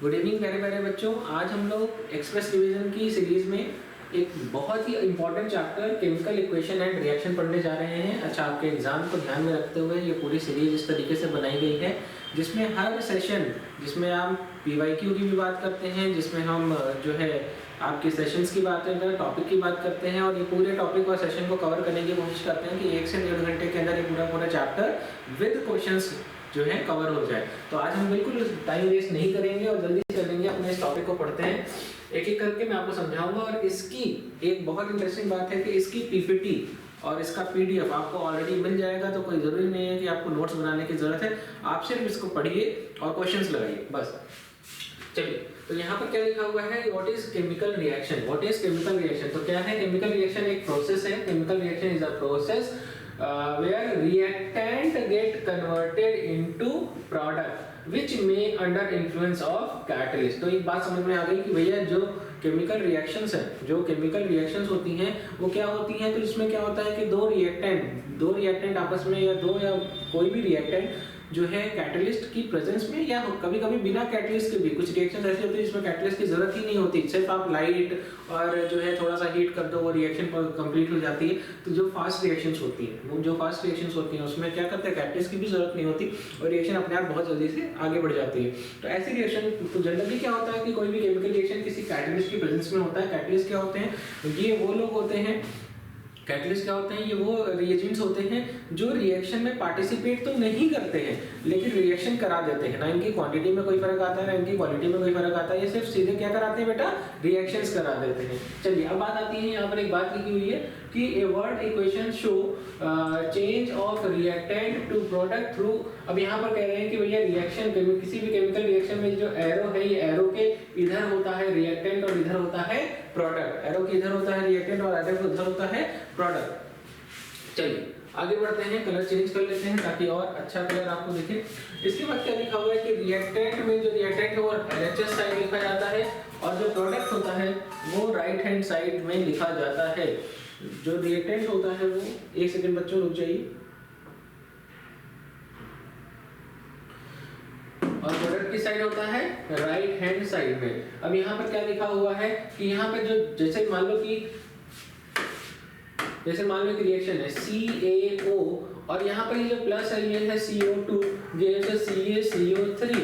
Good evening प्यारे प्यारे बच्चों। आज हम लोग एक्सप्रेस डिवीजन की सीरीज में एक बहुत ही important chapter chemical equation and reaction पढ़ने जा रहे हैं। अच्छा, आपके एग्जाम को ध्यान में रखते हुए ये पूरी सीरीज इस तरीके से बनाई गई है जिसमें हर सेशन जिसमें हम पीवाईक्यू की भी बात करते हैं, जिसमें हम जो है आपके सेशंस की बात करते हैं, टॉपिक की बात करते हैं और ये पूरे टॉपिक और सेशन को कवर करने की कोशिश करते हैं कि 1 से 1.5 घंटे के अंदर ये पूरा चैप्टर विद क्वेश्चंस जो है कवर हो जाए। तो आज हम बिल्कुल टाइम वेस्ट नहीं करेंगे और जल्दी से चलेंगे अपने इस टॉपिक को पढ़ते हैं। एक एक करके मैं आपको समझाऊंगा और इसकी एक बहुत इंटरेस्टिंग बात है कि इसकी पीपीटी और इसका पीडीएफ आपको ऑलरेडी मिल जाएगा, तो कोई जरूरी नहीं है कि आपको नोट्स बनाने की जरूरत है। आप सिर्फ इसको पढ़िए और क्वेश्चंस लगाइए बस। चलिए, तो यहाँ पर क्या लिखा हुआ है, what is chemical reaction. What is chemical reaction, तो क्या है केमिकल रिएक्शन? एक प्रोसेस है। Chemical reaction is a process where reactant get converted into product which may under influence of catalyst। तो एक बात समझ में आ गई कि भैया जो केमिकल रिएक्शंस है, जो केमिकल रिएक्शंस होती हैं वो क्या होती हैं, तो इसमें क्या होता है कि दो रिएक्टेंट आपस में या कोई भी रिएक्टेंट जो है कैटलिस्ट की प्रेजेंस में या कभी कभी बिना कैटलिस्ट के भी कुछ रिएक्शंस ऐसे होते हैं जिसमें कैटलिस्ट की जरूरत ही नहीं होती, सिर्फ आप लाइट और जो है थोड़ा सा हीट कर दो वो रिएक्शन कंप्लीट हो जाती है। तो जो फास्ट रिएक्शंस होती हैं उसमें क्या करते हैं, कैटलिस्ट की भी जरूरत नहीं होती और रिएक्शन अपने आप बहुत जल्दी से आगे बढ़ जाती है। तो ऐसी रिएक्शन तो जनरली क्या होता है कि कोई भी केमिकल रिएक्शन किसी कैटलिस्ट की प्रेजेंस में होता है। कैटलिस्ट क्या होते हैं, ये वो लोग होते हैं, कैटलिस्ट क्या होते हैं, ये वो रिएजेंट्स होते हैं जो रिएक्शन में पार्टिसिपेट तो नहीं करते हैं लेकिन रिएक्शन करा देते हैं। ना इनकी क्वांटिटी में कोई फर्क आता है ना इनकी क्वालिटी में कोई फर्क आता है, ये सिर्फ सीधे क्या कराते हैं बेटा, रिएक्शंस करा देते हैं। चलिए अब बात आती है, यहाँ पर एक बात लिखी हुई है कि a word equation show change of reactant to product through. अब यहाँ पर कह रहे हैं कि भैया रिएक्शन किसी भी केमिकल रिएक्शन में जो एरो है, ये एरो के इधर होता है रिएक्टेंट और इधर होता है प्रोडक्ट। एरो के इधर होता है रिएक्टेंट और एरो के उधर होता है प्रोडक्ट। चलिए आगे बढ़ते हैं, कलर चेंज कर लेते हैं ताकि और अच्छा कलर आपको दिखे। इसके बाद क्या लिखा हुआ है कि रिएक्टेंट में जो रिएक्टेंट है वो LHS साइड लिखा जाता है और जो प्रोडक्ट होता है वो राइट हैंड साइड में लिखा जाता है। जो रिएक्टेंट होता है वो, एक सेकंड बच्चों रुक जाइए, और प्रोडक्ट की साइड होता है राइट हैंड साइड में। अब यहाँ पर क्या लिखा हुआ है कि यहाँ पर जो जैसे मान लो कि रिएक्शन है CaO और यहाँ पर ये जो प्लस है ये है CO2, ये है CaCO3।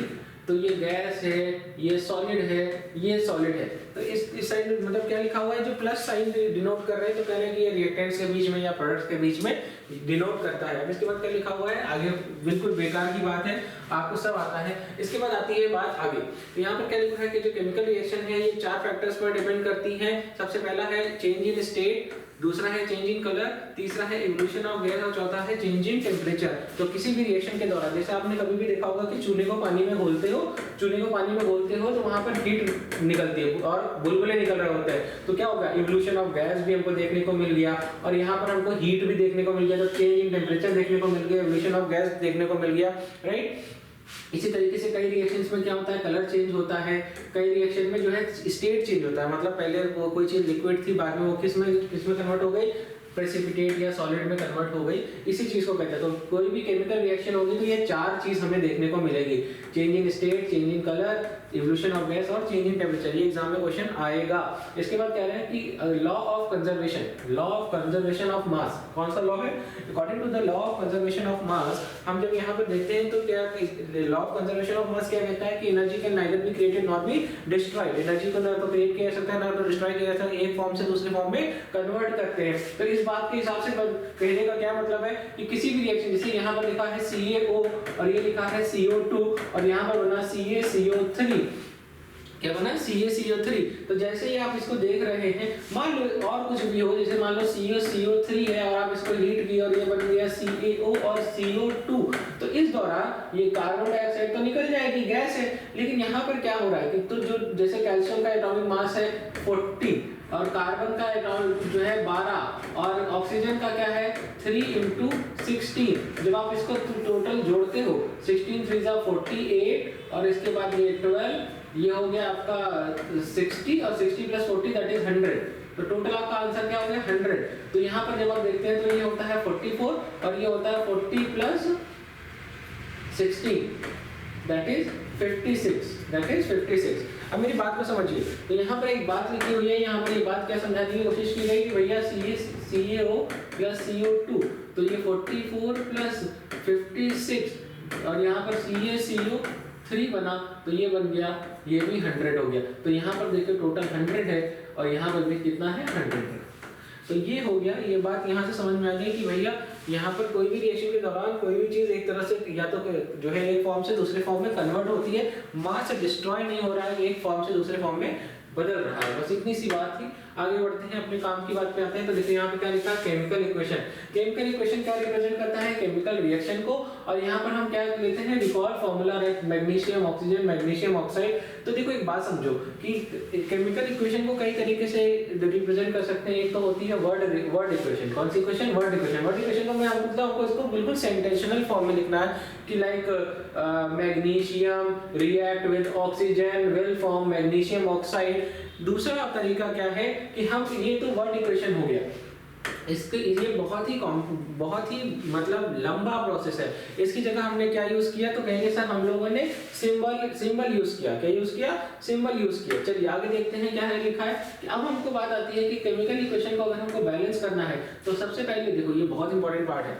तो ये गैस है, ये सॉलिड है, ये सॉलिड है। तो इस साइड मतलब क्या लिखा हुआ है, जो प्लस साइन डिनोट कर रहे हैं तो कह रहे हैं कि ये रिएक्टेंट्स के बीच में या प्रोडक्ट्स के बीच में डिनोट करता है। अब इसके बाद क्या लिखा हुआ है आगे, बिल्कुल बेकार की बात है, आपको सब आता है। इसके बाद आती है बात आगे, तो यहाँ पर क्या लिखा है कि जो केमिकल रिएक्शन है ये 4 फैक्टर्स पर डिपेंड करती है। सबसे पहला है चेंज इन स्टेट, दूसरा है चेंज इन कलर, तीसरा है इवोल्यूशन ऑफ गैस और चौथा है चेंज इन टेम्परेचर। तो किसी भी रिएक्शन के दौरान, जैसे आपने कभी भी देखा होगा कि चूल्हे को पानी में घोलते हो तो वहां पर हीट निकलती है और बुलबुले निकल रहे होते हैं, तो क्या होगा, इवोल्यूशन ऑफ गैस भी हमको देखने को मिल गया और यहाँ पर हमको हीट भी देखने को मिल गया, तो चेंज इन टेम्परेचर देखने को मिल गया, इवोल्यूशन ऑफ गैस देखने को मिल गया, राइट। इसी तरीके से कई रिएक्शंस में क्या होता है, कलर चेंज होता है, कई रिएक्शन में जो है स्टेट चेंज होता है, मतलब पहले वो कोई चीज लिक्विड थी, बाद में वो किसमें कन्वर्ट हो गई, प्रेसिपिटेट या सॉलिड में कन्वर्ट हो गई। इसी चीज को कहते हैं। तो कोई भी केमिकल रिएक्शन होगी तो ये 4 चीज हमें देखने को मिलेगी, change in state, change in colour, evolution of gas और चेंज इन टेम्परेचर। ये एग्जाम में क्वेश्चन आएगा। इसके बाद कह रहे हैं कि law of conservation of mass, कौन सा लॉ है, according to the law of conservation of mass. हम जब यहाँ पर देखते हैं तो क्या law of conservation of mass क्या कहता है कि energy can neither be created not be destroyed. Energy को ना तो क्रिएट किया जा सकता है ना तो डिस्ट्रॉय किया जा सकता है, एक फॉर्म से दूसरे फॉर्म में कन्वर्ट करते हैं। तो इस बात के हिसाब से कहने का क्या मतलब है कि किसी भी रिएक्शन, जैसे यहाँ पर लिखा है CaO और ये लिखा है CO2 और यहाँ पर बना CaCO3, क्या बना, CaCO3। तो जैसे ही आप इसको देख रहे हैं, मान लो और कुछ भी हो, जैसे मान लो CO3 है और आप इसको हीट की और ये बन गया CaO और CO2, तो इस दौरान ये कार्बन डाइऑक्साइड तो निकल जाएगी, गैस है, लेकिन यहाँ पर क्या हो रहा है कि तो जो जैसे कैल्शियम का एटॉमिक मास है 40 और कार्बन का एटॉमिक जो है 12 और ऑक्सीजन का क्या है 3 × 16। जब आप इसको टोटल जोड़ते हो 16 3 × 48 और इसके बाद ये 12, ये हो गया आपका 60 और 60 + 40 दैट इज 100। तो टोटल आपका आंसर क्या हो गया 100। तो यहाँ पर जब आप देखते हैं तो ये होता है 44 और ये होता है 40 + 16 दैट इज 56, दैट इज 56। अब मेरी बात को समझिए, तो यहाँ पर एक बात लिखी हुई है, यहाँ पर ये बात क्या समझाने की कोशिश की गई कि भैया CaO प्लस CO2, तो ये 44 प्लस 56 और यहाँ पर CaCO3 बना, तो ये बन गया, ये भी 100 हो गया। तो यहाँ पर देखिए टोटल 100 है और यहाँ पर भी कितना है, 100 है। तो ये हो गया, ये बात यहाँ से समझ में आ गई कि भैया यहाँ पर कोई भी रिएक्शन के दौरान कोई भी चीज़ एक तरह से या तो जो है एक फॉर्म से दूसरे फॉर्म में कन्वर्ट होती है, मास डिस्ट्रॉय नहीं हो रहा है, एक फॉर्म से दूसरे फॉर्म में बदल रहा है। बस इतनी सी बात थी। आगे बढ़ते हैं, अपने काम की बात पे आते हैं। तो देखिए यहाँ पे क्या लिखा है, केमिकल इक्वेशन। केमिकल इक्वेशन क्या रिप्रेजेंट करता है, केमिकल रिएक्शन को। और यहाँ पर हम क्या लेते हैं, recall formula magnesium oxygen magnesium oxide. तो देखो एक बात समझो कि केमिकल इक्वेशन को कई तरीके से रिप्रेजेंट कर सकते हैं। एक तो होती है वर्ड इक्वेशन। कौन सी equation, word equation. Word equation को मैं आपको इसको बिल्कुल सेंटेंशनल फॉर्म में लिखना है कि like magnesium react with oxygen will form magnesium oxide. दूसरा तरीका क्या है कि हम, ये तो वर्ड इक्वेशन हो गया, इसके ये बहुत ही मतलब लंबा प्रोसेस है। इसकी जगह हमने क्या यूज किया, तो कहेंगे सर हम लोगों ने सिंबल यूज किया। क्या यूज किया, सिंबल यूज किया। चलिए आगे देखते हैं क्या है लिखा है कि अब हमको बात आती है कि केमिकल इक्वेशन को अगर हमको बैलेंस करना है तो सबसे पहले देखो ये बहुत इंपॉर्टेंट पार्ट है,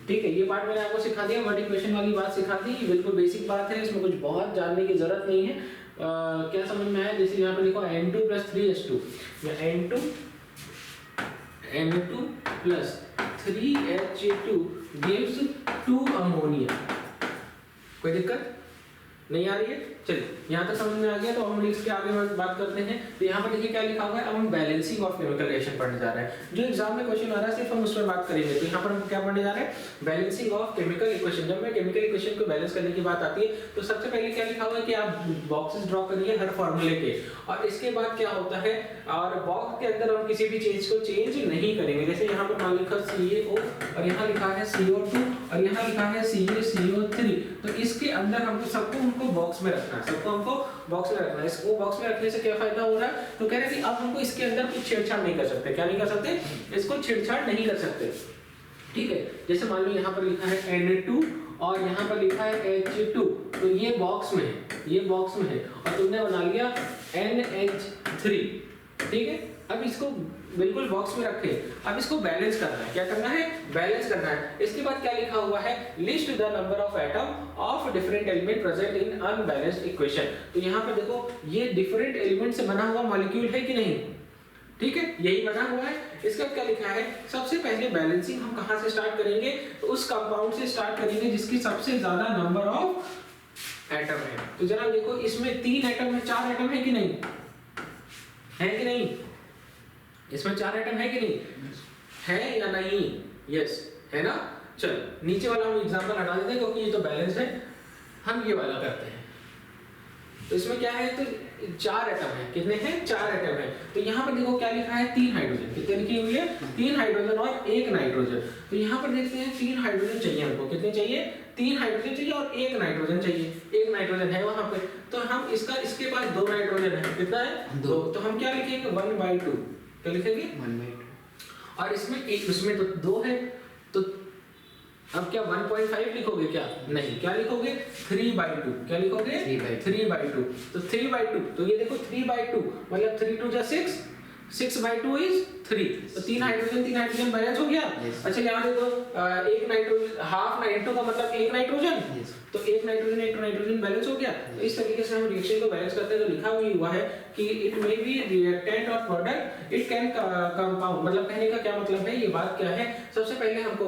ठीक है। ये पार्ट मैंने आपको सिखा दिया, वर्ड इक्वेशन वाली बात सिखा दी, बिल्कुल बेसिक बात है, इसमें कुछ बहुत जानने की जरूरत नहीं है। क्या समझ में आया, जैसे यहाँ पे लिखो N2 + 3H2 या N2 + 3H2 gives 2 अमोनिया। कोई दिक्कत नहीं आ रही है। चलिए यहाँ तक समझ में आ गया, तो हम इसके आगे बात करते हैं। तो यहाँ पर देखिए क्या लिखा हुआ है, अब हम बैलेंसिंग ऑफ केमिकल रिएक्शन पढ़ने जा रहे हैं। जो एग्जाम में क्वेश्चन आ रहा है सिर्फ हम उस पर बात करेंगे। तो यहाँ पर हम क्या पढ़ने जा रहे हैं, बैलेंसिंग ऑफ केमिकल इक्वेशन। जब मैं केमिकल इक्वेशन को बैलेंस करने की बात आती है तो सबसे पहले क्या लिखा हुआ है कि आप बॉक्सेस ड्रॉ करिए हर फॉर्मूले के, और इसके बाद क्या होता है, और बॉक्स के अंदर हम किसी भी चीज को चेंज नहीं करेंगे। जैसे यहाँ पर मान लिखा CaO और यहाँ लिखा है CO2 और यहाँ लिखा है CaCO3। तो इसके अंदर हमको सबको उनको बॉक्स में रखना है, सबको हमको बॉक्स में रखना है। इसको बॉक्स में रखने से क्या फायदा हो रहा है, तो कह रहे हैं कि अब हमको इसके अंदर कुछ छेड़छाड़ नहीं कर सकते। क्या नहीं कर सकते, इसको छेड़छाड़ नहीं कर सकते, ठीक है। जैसे मान लो यहाँ पर लिखा है N2 और यहाँ पर लिखा है H2, तो ये बॉक्स में है, ये बॉक्स में है, और तुमने बना लिया NH3, ठीक है। अब इसको बिल्कुल बॉक्स में रखे, अब इसको बैलेंस करना है। क्या करना है, बैलेंस करना है। इसके बाद क्या लिखा हुआ है, list the number of atom of different element present in unbalanced equation. तो यहाँ पर देखो ये डिफरेंट एलिमेंट से बना हुआ मॉलिक्यूल है कि नहीं, ठीक है, यही बना हुआ है। इसके बाद क्या लिखा है, सबसे पहले बैलेंसिंग हम कहाँ से स्टार्ट करेंगे, तो उस कंपाउंड से स्टार्ट करेंगे जिसकी सबसे ज्यादा नंबर ऑफ एटम है। तो जरा देखो इसमें 3 एटम है, 4 एटम है कि नहीं, है कि नहीं, इसमें 4 एटम है कि नहीं, है या नहीं, यस है ना। चलो नीचे वाला हम एग्जांपल हटा देते हैं क्योंकि ये तो बैलेंस है, हम ये वाला करते हैं। तो इसमें क्या है, तो 4 एटम है, कितने हैं, 4 एटम है। तो यहाँ पर देखो क्या लिखा है, 3 हाइड्रोजन, कितने लिखी हुई है, 3 हाइड्रोजन और 1 नाइट्रोजन। तो यहाँ पर देखते हैं 3 हाइड्रोजन चाहिए हमको, कितने चाहिए, 3 हाइड्रोजन चाहिए और 1 नाइट्रोजन चाहिए, 1 नाइट्रोजन है वहां पे। तो हम इसके पास 2 नाइट्रोजन है, कितना है, 2। तो हम क्या लिखेंगे, 1/2, क्या लिखेंगे, 1/2। और इसमें तो 2 है, तो अब क्या 1.5 लिखोगे, क्या नहीं, क्या लिखोगे, 3/2, क्या लिखोगे, 3/2। तो 3/2, तो ये देखो 3/2 मतलब 3 2 6, 6/2 इज 3। तो 3 हाइड्रोजन बैलेंस हो गया। अच्छा यहाँ देखो 1 नाइट्रोजन, हाफ नाइट्रो का मतलब 1 नाइट्रोजन, तो 1 नाइट्रोजन बैलेंस हो गया। तो इस तरीके से हम रिएक्शन को बैलेंस करते हैं। तो लिखा हुआ है कि इट मे बी रिएक्टेंट और प्रोडक्ट, इट कैन कंपाउंड। मतलब कहने का क्या मतलब है, ये बात क्या है, सबसे पहले हमको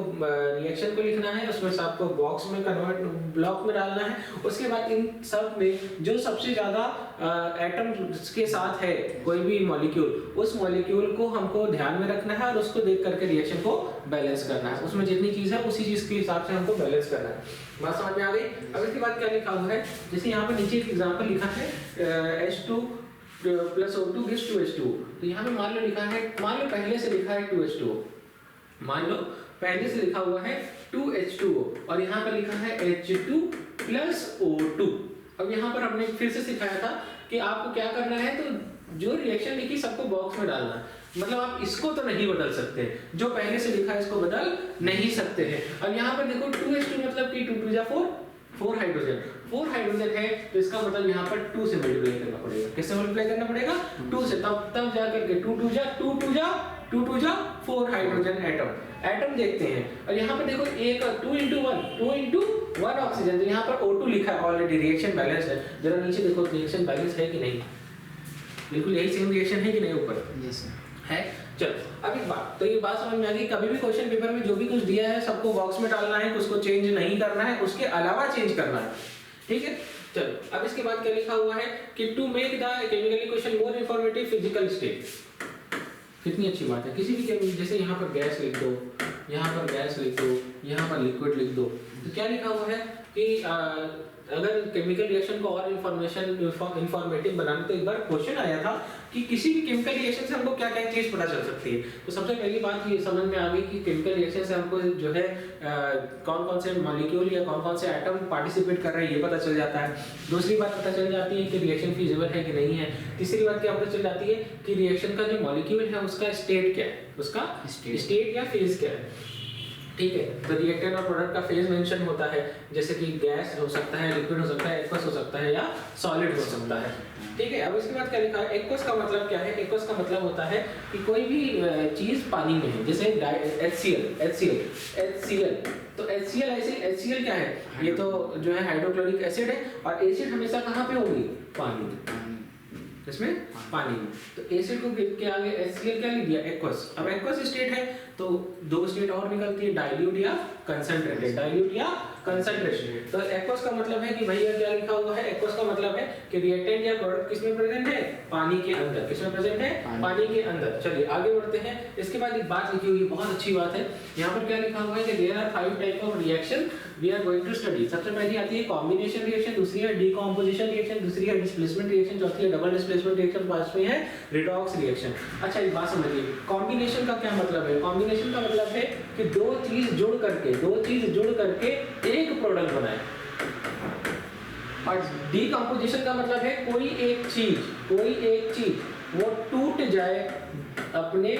रिएक्शन को लिखना है, उसमें से आपको बॉक्स में कन्वर्ट, ब्लॉक में डालना है। उसके बाद इन सब में जो सबसे ज्यादा एटम के साथ है कोई भी मॉलिक्यूल, उस मॉलिक्यूल को हमको ध्यान में रखना है और उसको देख करके रिएक्शन को बैलेंस करना है। उसमें जितनी चीज है उसी चीज के हिसाब से हमको बैलेंस करना है। बात समझ में आ गई। अब इसके बाद क्या लिखा हुआ है, जैसे यहाँ पे नीचे एक एग्जांपल लिखा है H2 + O2 gives 2H2। तो यहाँ पे मान लो लिखा है, मान लो पहले से लिखा है 2H2O, मान लो पहले से लिखा हुआ है 2H2O और यहाँ पर लिखा है H2 + O2। अब यहाँ पर हमने फिर से सिखाया था कि आपको क्या करना है, तो जो रिएक्शन लिखी सबको बॉक्स में डालना। मतलब आप इसको तो नहीं बदल सकते, जो पहले से लिखा है इसको बदल नहीं सकते हैं। अब यहाँ पर देखो 2H2 मतलब कि 2 2 4, 4 हाइड्रोजन, 4 हाइड्रोजन है तो इसका मतलब यहाँ पर 2 से मल्टीप्लाई करना पड़ेगा। किससे मल्टीप्लाई करना पड़ेगा? 2 से, तब जा करके 2 2 जा 4 हाइड्रोजन एटम देखते हैं। और यहाँ पर देखो एक 2 into 1 ऑक्सीजन, तो यहाँ पर O2 लिखा है ऑलरेडी, रिएक्शन बैलेंस है। जरा नीचे देखो रिएक्शन बैलेंस है कि नहीं, बिल्कुल यही सेम रिएक्शन है कि नहीं ऊपर? यस है। चलो अब एक बात, तो ये बात समझ में आ गई, कभी भी क्वेश्चन पेपर में जो भी कुछ दिया है सबको बॉक्स में डालना है, उसको चेंज नहीं करना है, उसके अलावा चेंज करना है, ठीक है। चलो अब इसके बाद क्या लिखा हुआ है कि to make the chemical equation more informative physical state. कितनी अच्छी बात है, किसी भी केमिकल, जैसे यहाँ पर गैस लिख दो, यहाँ पर गैस लिख दो, यहाँ पर लिक्विड लिख दो, तो क्या लिखा हुआ है कि अगर केमिकल रिएक्शन को और इंफॉर्मेटिव बनाने, तो एक बार क्वेश्चन आया था कि किसी भी केमिकल रिएक्शन से हमको क्या क्या चीज पता चल सकती है। तो सबसे पहली बात ये समझ में आ गई कि केमिकल रिएक्शन से हमको जो है कौन कौन से मॉलिक्यूल या कौन कौन से एटम पार्टिसिपेट कर रहे हैं ये पता चल जाता है। दूसरी बात पता चल जाती है कि रिएक्शन फीजिबल है कि नहीं है। तीसरी बात क्या पता चल जाती है कि रिएक्शन का जो मॉलिक्यूल है उसका स्टेट क्या है, उसका स्टेट या फेज क्या है, ठीक है। तो रिएक्टेंट और प्रोडक्ट का फेज मेंशन होता है, जैसे कि गैस हो सकता है, लिक्विड हो सकता है, एक्वस हो सकता है या सॉलिड हो सकता है, ठीक है। अब इसके बाद क्या लिखा है, एक्वस का मतलब क्या है? एक्वस का मतलब होता है कि कोई भी चीज पानी में है, जैसे HCl, तो HCl क्या है? ये तो जो है हाइड्रोक्लोरिक एसिड है, और एसिड हमेशा कहाँ पे होगी? पानी, इसमें पानी में। तो एसिड को के आगे HCl क्या लिख दिया? एक्वस। अब एक्वस स्टेट है तो दो स्टेट और निकलती है, डाइल्यूट या कंसंट्रेटेड, डाइल्यूट या कंसंट्रेटेड। तो एक्वस का मतलब है कि भैया क्या लिखा हुआ है? एक्वस का मतलब है कि रिएक्टेंट या प्रोडक्ट किसमें प्रेजेंट है? पानी के अंदर। किसमें प्रेजेंट है? पानी के अंदर। चलिए आगे बढ़ते हैं। इसके बाद एक बात लिखी हुई है, बहुत अच्छी बात है। यहाँ पर क्या लिखा हुआ है कि there are 5 type of reaction we are going to study. सबसे पहली आती है कॉम्बिनेशन रिएक्शन, दूसरी है डीकॉम्पोजिशन रिएक्शन, दूसरी है डिस्प्लेसमेंट रिएक्शन, चौथी है डबल डिस्प्लेसमेंट रिएक्शन, पांचवी है रिडॉक्स रिएक्शन। अच्छा एक बात समझिए, कॉम्बिनेशन का क्या मतलब है? कॉम्बिनेशन का मतलब है कि दो चीज जुड़ करके एक प्रोडक्ट बनाए। और डीकंपोजिशन का मतलब है कोई एक चीज वो टूट जाए अपने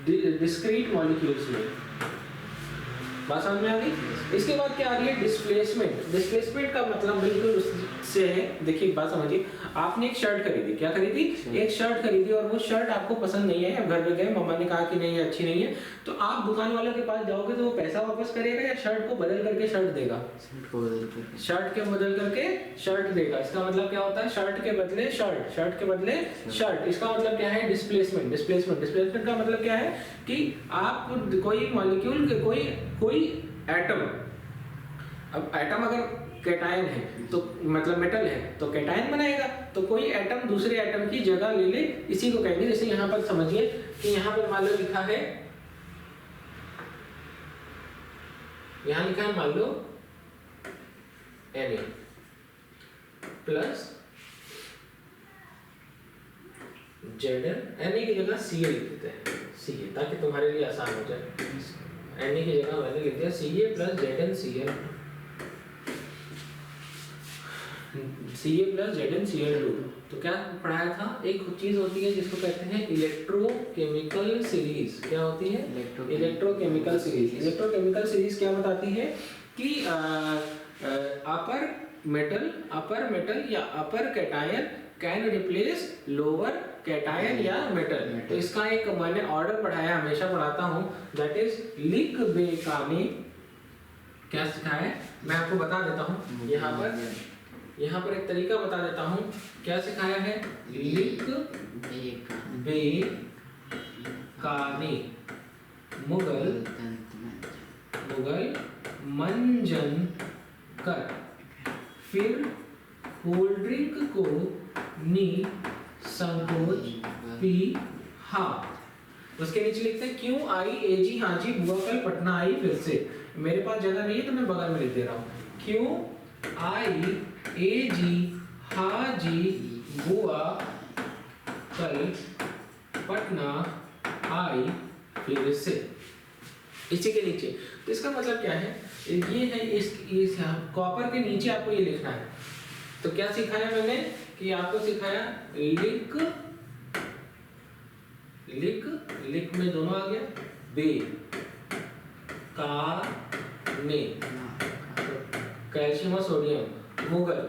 डिस्क्रीट मॉलिक्यूल्स में। बात समझ में आ गई? इसके बाद क्या आ रही है? डिस्प्लेसमेंट का मतलब बिल्कुल उससे है। देखिए बात समझिए, आपने एक शर्ट खरीदी, क्या खरीदी? एक शर्ट खरीदी, और वो शर्ट आपको पसंद नहीं है, घर पे गए, मम्मा ने कहा कि नहीं अच्छी नहीं है, तो आप दुकान वाले के पास जाओगे तो वो पैसा वापस करेगा या शर्ट को बदल करके शर्ट देगा? शर्ट के बदल करके शर्ट देगा। इसका मतलब क्या होता है? शर्ट के बदले शर्ट। इसका मतलब क्या है? डिस्प्लेसमेंट का मतलब क्या है कि आप कोई मॉलिक्यूल के कोई एटम, अब एटम अगर कैटायन है तो मतलब मेटल है तो कैटायन बनाएगा, तो कोई एटम दूसरे एटम की जगह ले ले, इसी को कहेंगे। जैसे यहाँ पर समझिए कि यहाँ पर मान लो लिखा है, यहाँ लिखा है मान लो Na प्लस Zn, Na की जगह Ca लिख देते हैं, Ca, ताकि तुम्हारे लिए आसान हो जाए। Na की जगह मैंने लिख दिया Ca plus ZnCl, Ca plus ZnCl2। तो क्या पढ़ाया था? एक चीज होती है जिसको कहते हैं इलेक्ट्रोकेमिकल सीरीज। क्या होती है? Electrochemical series. इलेक्ट्रोकेमिकल सीरीज क्या बताती है कि अपर मेटल या upper cation can replace lower cation या मेटल। तो इसका एक मैंने ऑर्डर पढ़ाया, हमेशा पढ़ाता हूँ, दैट इज लिक बेकानी। क्या सिखाया है मैं आपको बता देता हूँ, यहाँ पर एक तरीका बता देता हूँ। क्या सिखाया है? लिक बेकानी मुगल मंजन कर, फिर कोल्ड ड्रिंक को नी संकोच पी हा। उसके नीचे लिखते हैं क्यों आई एजी हाँ जी बुआ कल पटना आई फिर से। मेरे पास जगह नहीं है तो मैं बगल में लिख दे रहा हूँ। क्यों आई एजी हाँ जी बुआ कल पटना आई फिर से, इसी के नीचे। तो इसका मतलब क्या है? ये है इस कॉपर के नीचे आपको ये लिखना है। तो क्या सिखाया मैंने कि आपको सिखाया लिक में दोनों आ गया, बे का ने कैल्शियम और सोडियम, मुगल,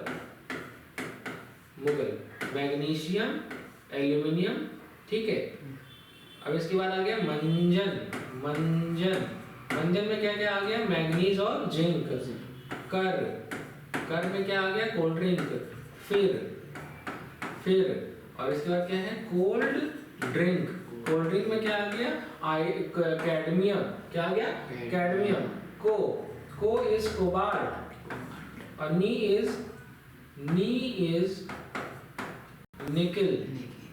मैग्नीशियम, एल्यूमिनियम, ठीक है। अब इसके बाद आ गया मंजन, मंजन में क्या क्या आ गया, मैग्नीज और जिंक। कर में क्या आ गया, कोल्ड ड्रिंक। फिर और इसके बाद क्या है, कोल्ड ड्रिंक में क्या आ गया, कैडमियम, क्या आ गया, कैडमियम। को इज कोबाल्ट और नी इज निकल।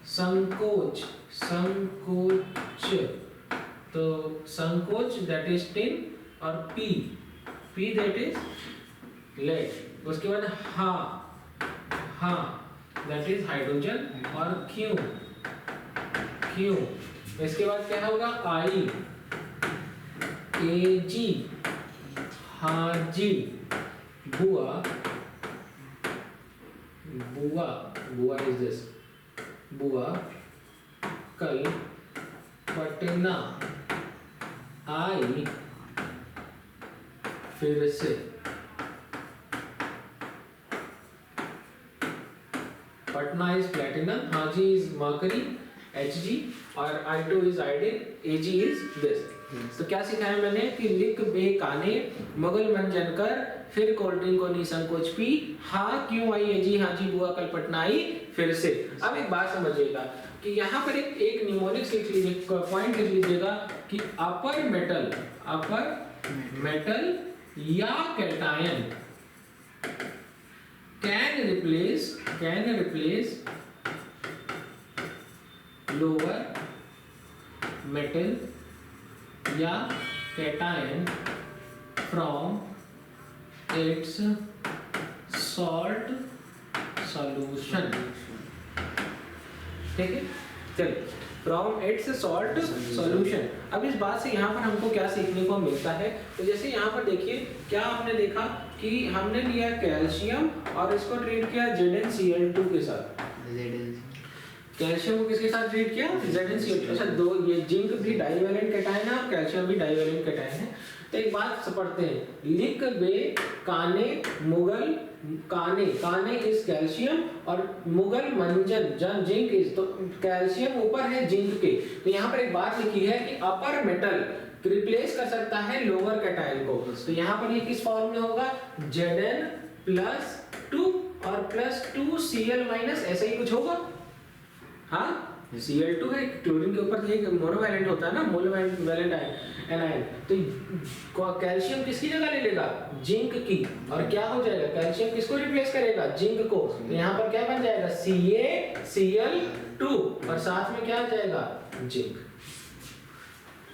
संकोच, तो संकोच दैट इज टिन, और पी दैट इज लेड। उसके बाद हाँ दैट इज हाइड्रोजन, और क्यू। इसके बाद क्या होगा, आई, एजी, हाजी, बुआ इज दिस, बुआ, कल, पटना, आई, फिर से, Patna is platinum, Haji is mercury, Hg, और I2 is iodine, Ag is this. तो क्या सिखाया मैंने कि लिख बे काने, मुगल मंजन कर, फिर कोल्ड ड्रिंक को निसंकोच पी, हाँ क्यों आई, एजी, हाजी, बुआ, कल, पटना, आई, फिर से। अब एक बात समझिएगा कि यहाँ पर एक निमोनिक्स लिख लीजिए, पॉइंट लिख लीजिएगा कि अपर मेटल या cation can replace lower metal या cation from its salt solution, ठीक है। चलिए, फ्रॉम इट्स सॉल्ट सॉल्यूशन। अब इस बात से यहाँ पर हमको क्या सीखने को मिलता है, तो जैसे यहाँ पर देखिए क्या आपने देखा कि हमने लिया कैल्शियम और इसको ट्रीट किया ZnCl2 के साथ। कैल्शियम को किसके साथ ट्रीट किया, ZnCl2। अच्छा, दो ये जिंक भी डाइवैलेंट कैटायन है और कैल्शियम भी डाइवैलेंट कैटायन है। तो एक बात पढ़ते हैं, लिख बे काने मुगल, काने इज कैल्शियम और मुगल मंजन जिंक इज, तो कैल्शियम ऊपर है जिंक के। तो यहाँ पर एक बात लिखी है कि अपर मेटल रिप्लेस कर सकता है लोअर कैटायन को। तो यहाँ पर ये किस फॉर्म में होगा, Zn+2 और +2Cl- ऐसा ही कुछ होगा। हाँ, Cl2 है, क्लोरीन के ऊपर एक मोनोवैलेंट होता है ना, मोनोवैलेंट एनायन। तो कैल्शियम किसकी जगह ले लेगा, जिंक की, और क्या हो जाएगा, कैल्शियम किसको रिप्लेस करेगा, जिंक को। तो यहाँ पर क्या बन जाएगा, CaCl2 और साथ में क्या आ जाएगा, जिंक।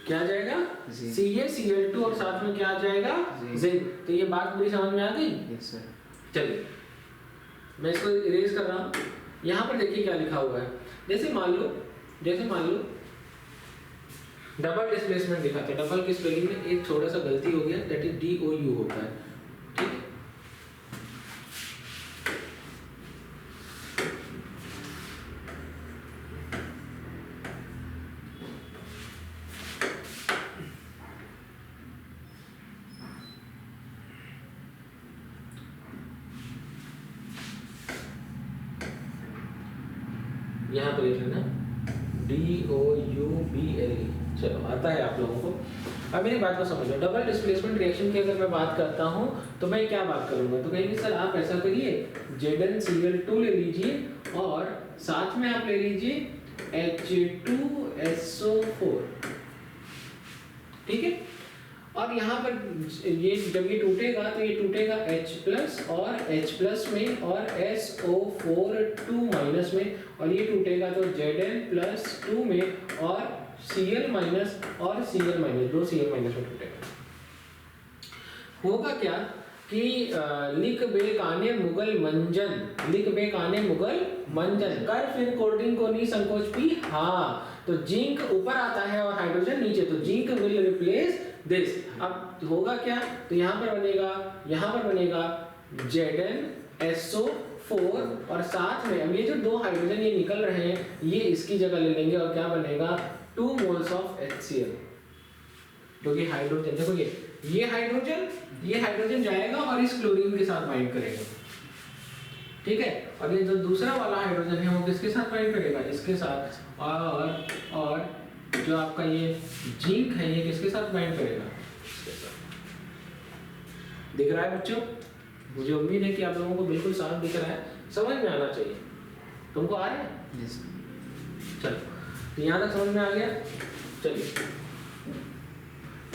क्या आ जाएगा, CaCl2 और साथ में क्या आ जाएगा, जिंक। तो ये बात पूरी समझ में आ गई। चलिए मैं इसको इरेज कर रहा हूँ। यहाँ पर देखिए क्या लिखा हुआ है, जैसे मान लो डबल डिस्प्लेसमेंट लिखा था, डबल की स्पेलिंग में एक थोड़ा सा गलती हो गया, दैट इज DOU होता है, ठीक है। यहाँ पर लिख लेना DOUBLE, चलो आता है आप लोगों को। अब मेरी बात को समझो, डबल डिस्प्लेसमेंट रिएक्शन की अगर मैं बात करता हूँ तो मैं क्या बात करूँगा, तो कहेंगे सर आप ऐसा करिए ZnCl2 ले लीजिए और साथ में आप ले लीजिए H2SO4, ठीक है। और यहाँ पर ये जब ये टूटेगा तो ये टूटेगा H+ और H+ में और SO4 2- में, और ये टूटेगा तो Zn+2 में और Cl- और Cl-, दो Cl- में टूटेगा। होगा क्या कि लिख बे काने मुगल मंजन कर, फिर कोल्ड ड्रिंक को नहीं संकोच पी, हाँ। तो जिंक ऊपर आता है और हाइड्रोजन नीचे, तो जिंक विल रिप्लेस दिस। अब होगा क्या, तो यहाँ पर बनेगा ZnSO4 और साथ में अब ये जो दो हाइड्रोजन ये निकल रहे हैं ये इसकी जगह ले लेंगे और क्या बनेगा 2 मोल्स ऑफ HCl, क्योंकि हाइड्रोजन देखो ये ये हाइड्रोजन जाएगा और इस क्लोरीन के साथ बाइंड करेगा, ठीक है। और ये जो दूसरा वाला हाइड्रोजन है वो किसके साथ बाइंड करेगा, इसके साथ। और जो आपका ये जिंक है ये किसके साथ बाइंड करेगा, इसके साथ। दिख रहा है बच्चों? मुझे उम्मीद है कि आप लोगों को बिल्कुल साफ दिख रहा है, समझ में आना चाहिए। तुमको आ रहा है? Yes. चलो, तो यहाँ तक समझ में आ गया। चलिए,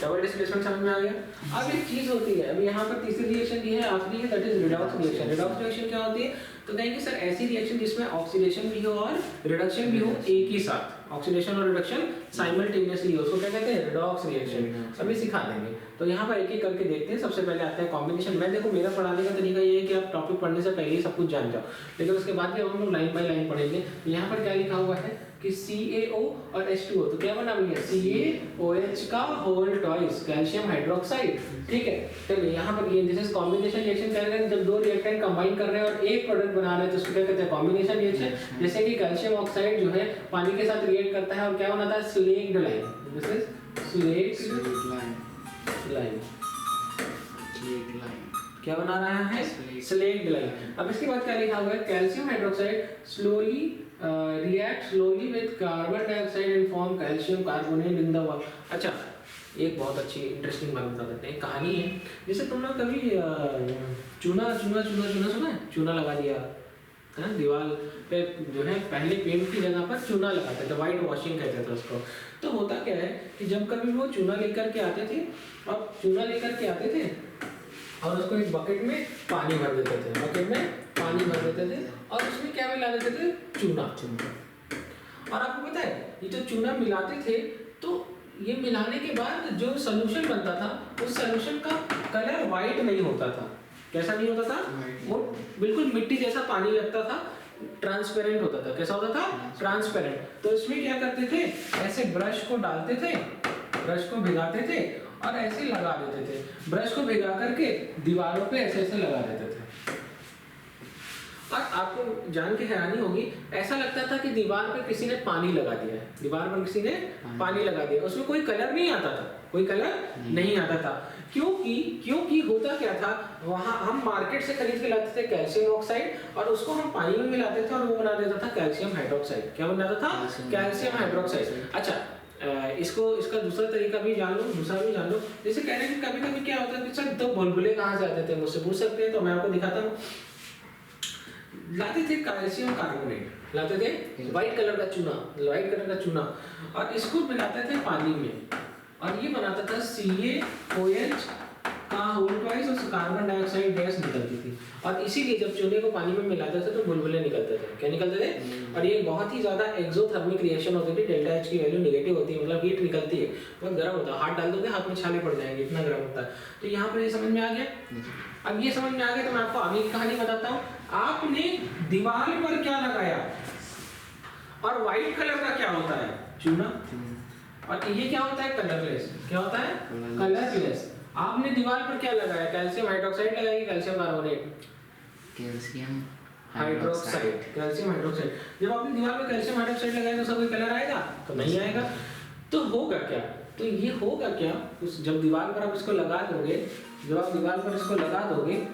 डबल डिस्प्लेसमेंट समझ में आ गया। अब एक चीज होती है, अभी यहाँ पर तीसरी रिएक्शन दी है, आखिरी है, that is redox reaction. Redox reaction क्या होती है? तो कहेंगे सर ऐसी रिएक्शन जिसमें ऑक्सीडेशन भी हो और रिडक्शन भी हो एक ही साथ, ऑक्सीडेशन और रिडक्शन साइमल्टेनियसली हो, उसको क्या कहते हैं? Redox reaction. अभी सिखा देंगे। तो यहाँ पर एक एक करके देखते हैं। सबसे पहले आते हैं कॉम्बिनेशन। मैं देखो मेरा पढ़ाने का तरीका ये है कि आप टॉपिक पढ़ने से पहले ही सब कुछ जान जाओ, लेकिन उसके बाद भी हम लोग लाइन बाय लाइन पढ़ेंगे। यहाँ पर क्या लिखा हुआ है कि CaO और H2O, तो क्या बना भैया? CaOH का होल ट्वाइस कैल्शियम हाइड्रोक्साइड, ठीक है। तो यहाँ पर ये दिस इज कॉम्बिनेशन रिएक्शन कर रहे हैं, जब दो रिएक्टेंट कंबाइन कर रहे हैं और एक प्रोडक्ट बना रहे हैं तो उसको क्या कहते हैं? Combination reaction. जैसे कि कैल्शियम ऑक्साइड जो है पानी के साथ रिएक्ट करता है और क्या बनाता है? Slaked lime. This is slaked lime. क्या बना रहा है? Slaked lime. अब इसके बाद क्या लिखा हुआ है? Calcium hydroxide slowly react slowly with carbon dioxide and form calcium carbonate in the water। अच्छा, एक बहुत अच्छी इंटरेस्टिंग बात बता देते हैं। कहानी है, जैसे तुम लोग कभी चूना सुना है? चूना लगा दिया है दीवार पे, जो है पहले पेंट की जगह पर चूना लगाते थे, वाइट वॉशिंग कहते थे उसको। तो होता क्या है कि जब कभी वो चूना लेकर के आते थे, अब चूना लेकर के आते थे और उसको एक बकेट में पानी भर देते थे, बकेट में पानी भर देते थे और उसमें क्या मिला देते थे? चूना। और आपको पता है ये जो चूना मिलाते थे तो ये मिलाने के बाद जो सोल्यूशन बनता था उस सोल्यूशन का कलर वाइट नहीं होता था। कैसा नहीं होता था? वो बिल्कुल मिट्टी जैसा पानी लगता था, ट्रांसपेरेंट होता था। कैसा होता था? ट्रांसपेरेंट। तो इसमें क्या करते थे? ऐसे ब्रश को डालते थे, ब्रश को भिगाते थे और ऐसे लगा देते थे। ब्रश को भिगा करके दीवारों पे ऐसे ऐसे लगा देते थे। और आपको जान के हैरानी होगी, ऐसा लगता था कि दीवार पे किसी ने पानी लगा दिया है, दीवार पर किसी ने पानी लगा दिया। उसमें कोई कलर नहीं आता था, कोई कलर नहीं आता था। क्योंकि होता क्या था, वहाँ हम मार्केट से खरीद के लाते थे कैल्शियम ऑक्साइड और उसको हम पानी में मिलाते थे और वो बना देता था कैल्शियम हाइड्रोक्साइड। क्या बनाता था? Calcium hydroxide. अच्छा, इसका दूसरा तरीका भी जान लो, दूसरा भी जान लो। जैसे कह रहे हैं कि कभी कभी क्या होता है कि सर तो बुलबुले कहाँ से आते थे, मुझसे पूछ सकते हैं, तो मैं आपको दिखाता हूँ। लाते थे कैल्शियम कार्बोनेट, लाते थे व्हाइट कलर का चूना और इसको मिलाते थे पानी में और ये बनाता था CaOH का होल ट्वाइस और कार्बन डाइऑक्साइड गैस निकलती थी। और इसीलिए जब चूने को पानी में मिलाते थे तो बुलबुले निकलते थे। क्या निकलते थे? और ये बहुत ही ज्यादा एक्सोथर्मिक रिएक्शन होती थी। डेल्टा H की वैल्यू नेगेटिव होती है, मतलब हीट निकलती है, बहुत गर्म होता है। हाथ डाल दोगे हाथ में छाले पड़ जाएंगे, इतना गर्म होता है। तो यहाँ पर ये समझ में आ गया। अब ये समझ में आ गया तो मैं आपको आगे की कहानी बताता हूँ। आपने दीवार पर क्या लगाया और व्हाइट कलर का क्या होता है? चूना। और ये क्या होता है? कलरलेस। क्या होता है? कलरलेस। आपने दीवार पर क्या लगाया? कैल्शियम हाइड्रोक्साइड लगाई, calcium carbonate, calcium hydroxide, calcium hydroxide. जब आपने दीवार पर कैल्शियम हाइड्रोक्साइड लगाया तो उसका कोई कलर आएगा? तो नहीं आएगा। तो होगा क्या? तो ये होगा क्या, उस जब दीवार पर आप इसको लगा दोगे, जब आप दीवार पर इसको लगा दोगे,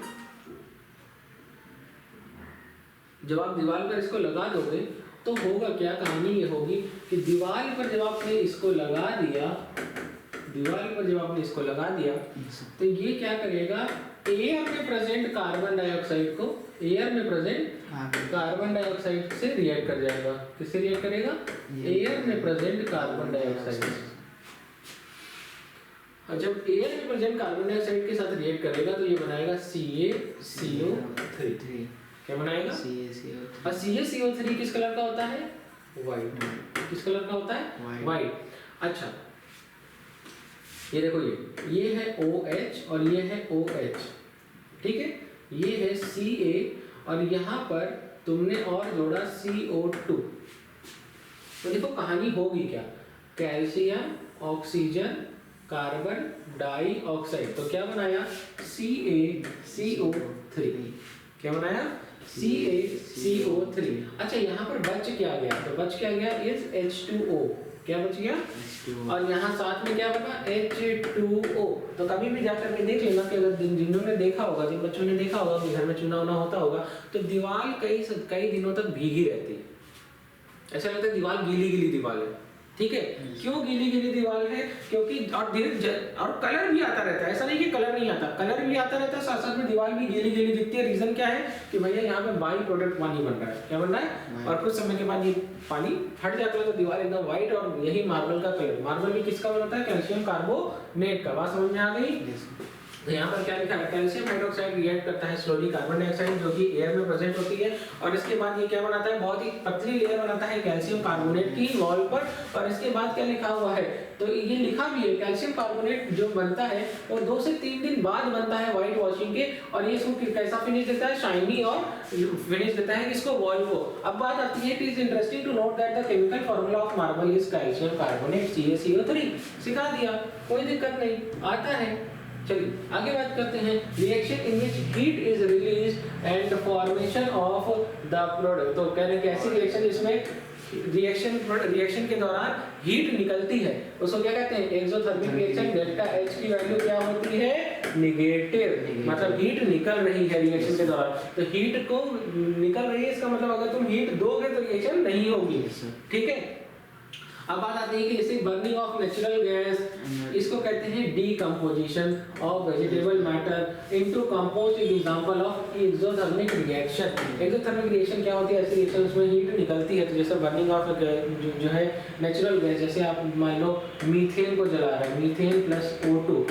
जब आप दीवार पर इसको लगा दोगे तो होगा क्या? कहानी ये होगी कि दीवार पर जब आपने इसको लगा दिया, दीवार पर जब आपने इसको लगा दिया तो ये क्या करेगा? एयर में प्रेजेंट कार्बन डाइऑक्साइड को एयर में प्रेजेंट कार्बन डाइऑक्साइड से रिएक्ट कर जाएगा। किससे रिएक्ट करेगा? एयर में प्रेजेंट कार्बन डाइऑक्साइड। और जब एयर में प्रेजेंट कार्बन डाइऑक्साइड के साथ रिएक्ट करेगा तो ये बनाएगा CaCO3। क्या बनाएगा? CaCO3। और CaCO3 किस कलर का होता है? व्हाइट। किस कलर का होता है? व्हाइट। अच्छा, ये देखो, ये है OH और ये है OH, ठीक है। ये है Ca और यहाँ पर तुमने और जोड़ा CO2। तो देखो कहानी होगी क्या? कैल्शियम, ऑक्सीजन, कार्बन डाइऑक्साइड, तो क्या बनाया? CaCO3। क्या बनाया? CaCO3। अच्छा, यहाँ पर बच क्या गया? तो बच क्या गया? Is H2O। क्या बच गया, H2O। और यहाँ साथ में क्या बना H2O। तो कभी भी जाकर के देख लेना कि अगर जिन्होंने देखा होगा, जिन बच्चों ने देखा होगा कि घर में चूना वूना होता होगा तो दीवार कई दिनों तक भीगी रहती है, ऐसा लगता है दीवार गीली गीली दीवार है, ठीक है। क्यों गीली गीली दीवार है, क्योंकि और कलर भी आता रहता है, ऐसा नहीं कि कलर नहीं आता, कलर भी आता रहता है, साथ साथ में दीवार भी गीली गीली दिखती है। रीजन क्या है कि भैया यहाँ पे बाई प्रोडक्ट पानी बन रहा है, क्या बन रहा है, और कुछ समय के बाद ये पानी हट जाता है तो दीवार एकदम व्हाइट, और यही मार्बल का कलर। मार्बल भी किसका बनता है, कैल्शियम कार्बोनेट का। बात समझ में आ गई। तो यहाँ पर क्या लिखा है, कैल्शियम हाइड्रोक्साइड रिएक्ट करता है स्लोली कार्बन डाइऑक्साइड जो कि एयर में प्रेजेंट होती है, और इसके बाद ये क्या बनाता है, बहुत ही पतली लेयर बनाता है कैल्शियम कार्बोनेट की वॉल पर। और इसके बाद क्या लिखा हुआ है, तो ये लिखा भी है कैल्शियम कार्बोनेट जो बनता है वो 2 से 3 दिन बाद बनता है व्हाइट वॉशिंग के, और ये इसको कैसा फिनिश देता है, शाइनी और फिनिश देता है किसको, वॉल को। अब बात आती है, it is interesting to note that the chemical formula of marble is calcium carbonate CaCO3। सिखा दिया, कोई दिक्कत नहीं, आता है। चलिए आगे बात करते हैं, reaction in which heat is released and formation of the product. तो कह रहे हैं कि ऐसी रिएक्शन जिसमें रिएक्शन के दौरान हीट निकलती है उसको क्या कहते हैं, एक्सोथर्मिक रिएक्शन। डेल्टा H की वैल्यू क्या होती है, नेगेटिव, मतलब हीट निकल रही है रिएक्शन के दौरान। तो हीट को निकल रही है, इसका मतलब अगर तुम हीट दोगे तो रिएक्शन नहीं होगी, ठीक है। अब बात आती है कि जैसे बर्निंग ऑफ नेचुरल गैस, इसको कहते हैं decomposition of vegetable matter into compost, example of exothermic reaction. Exothermic reaction क्या होती है, ऐसी रिएक्शन उसमें हीट निकलती है। तो जैसे बर्निंग ऑफ जो है नेचुरल गैस, जैसे आप मान लो मीथेन को जला रहे हैं, मीथेन प्लस O2,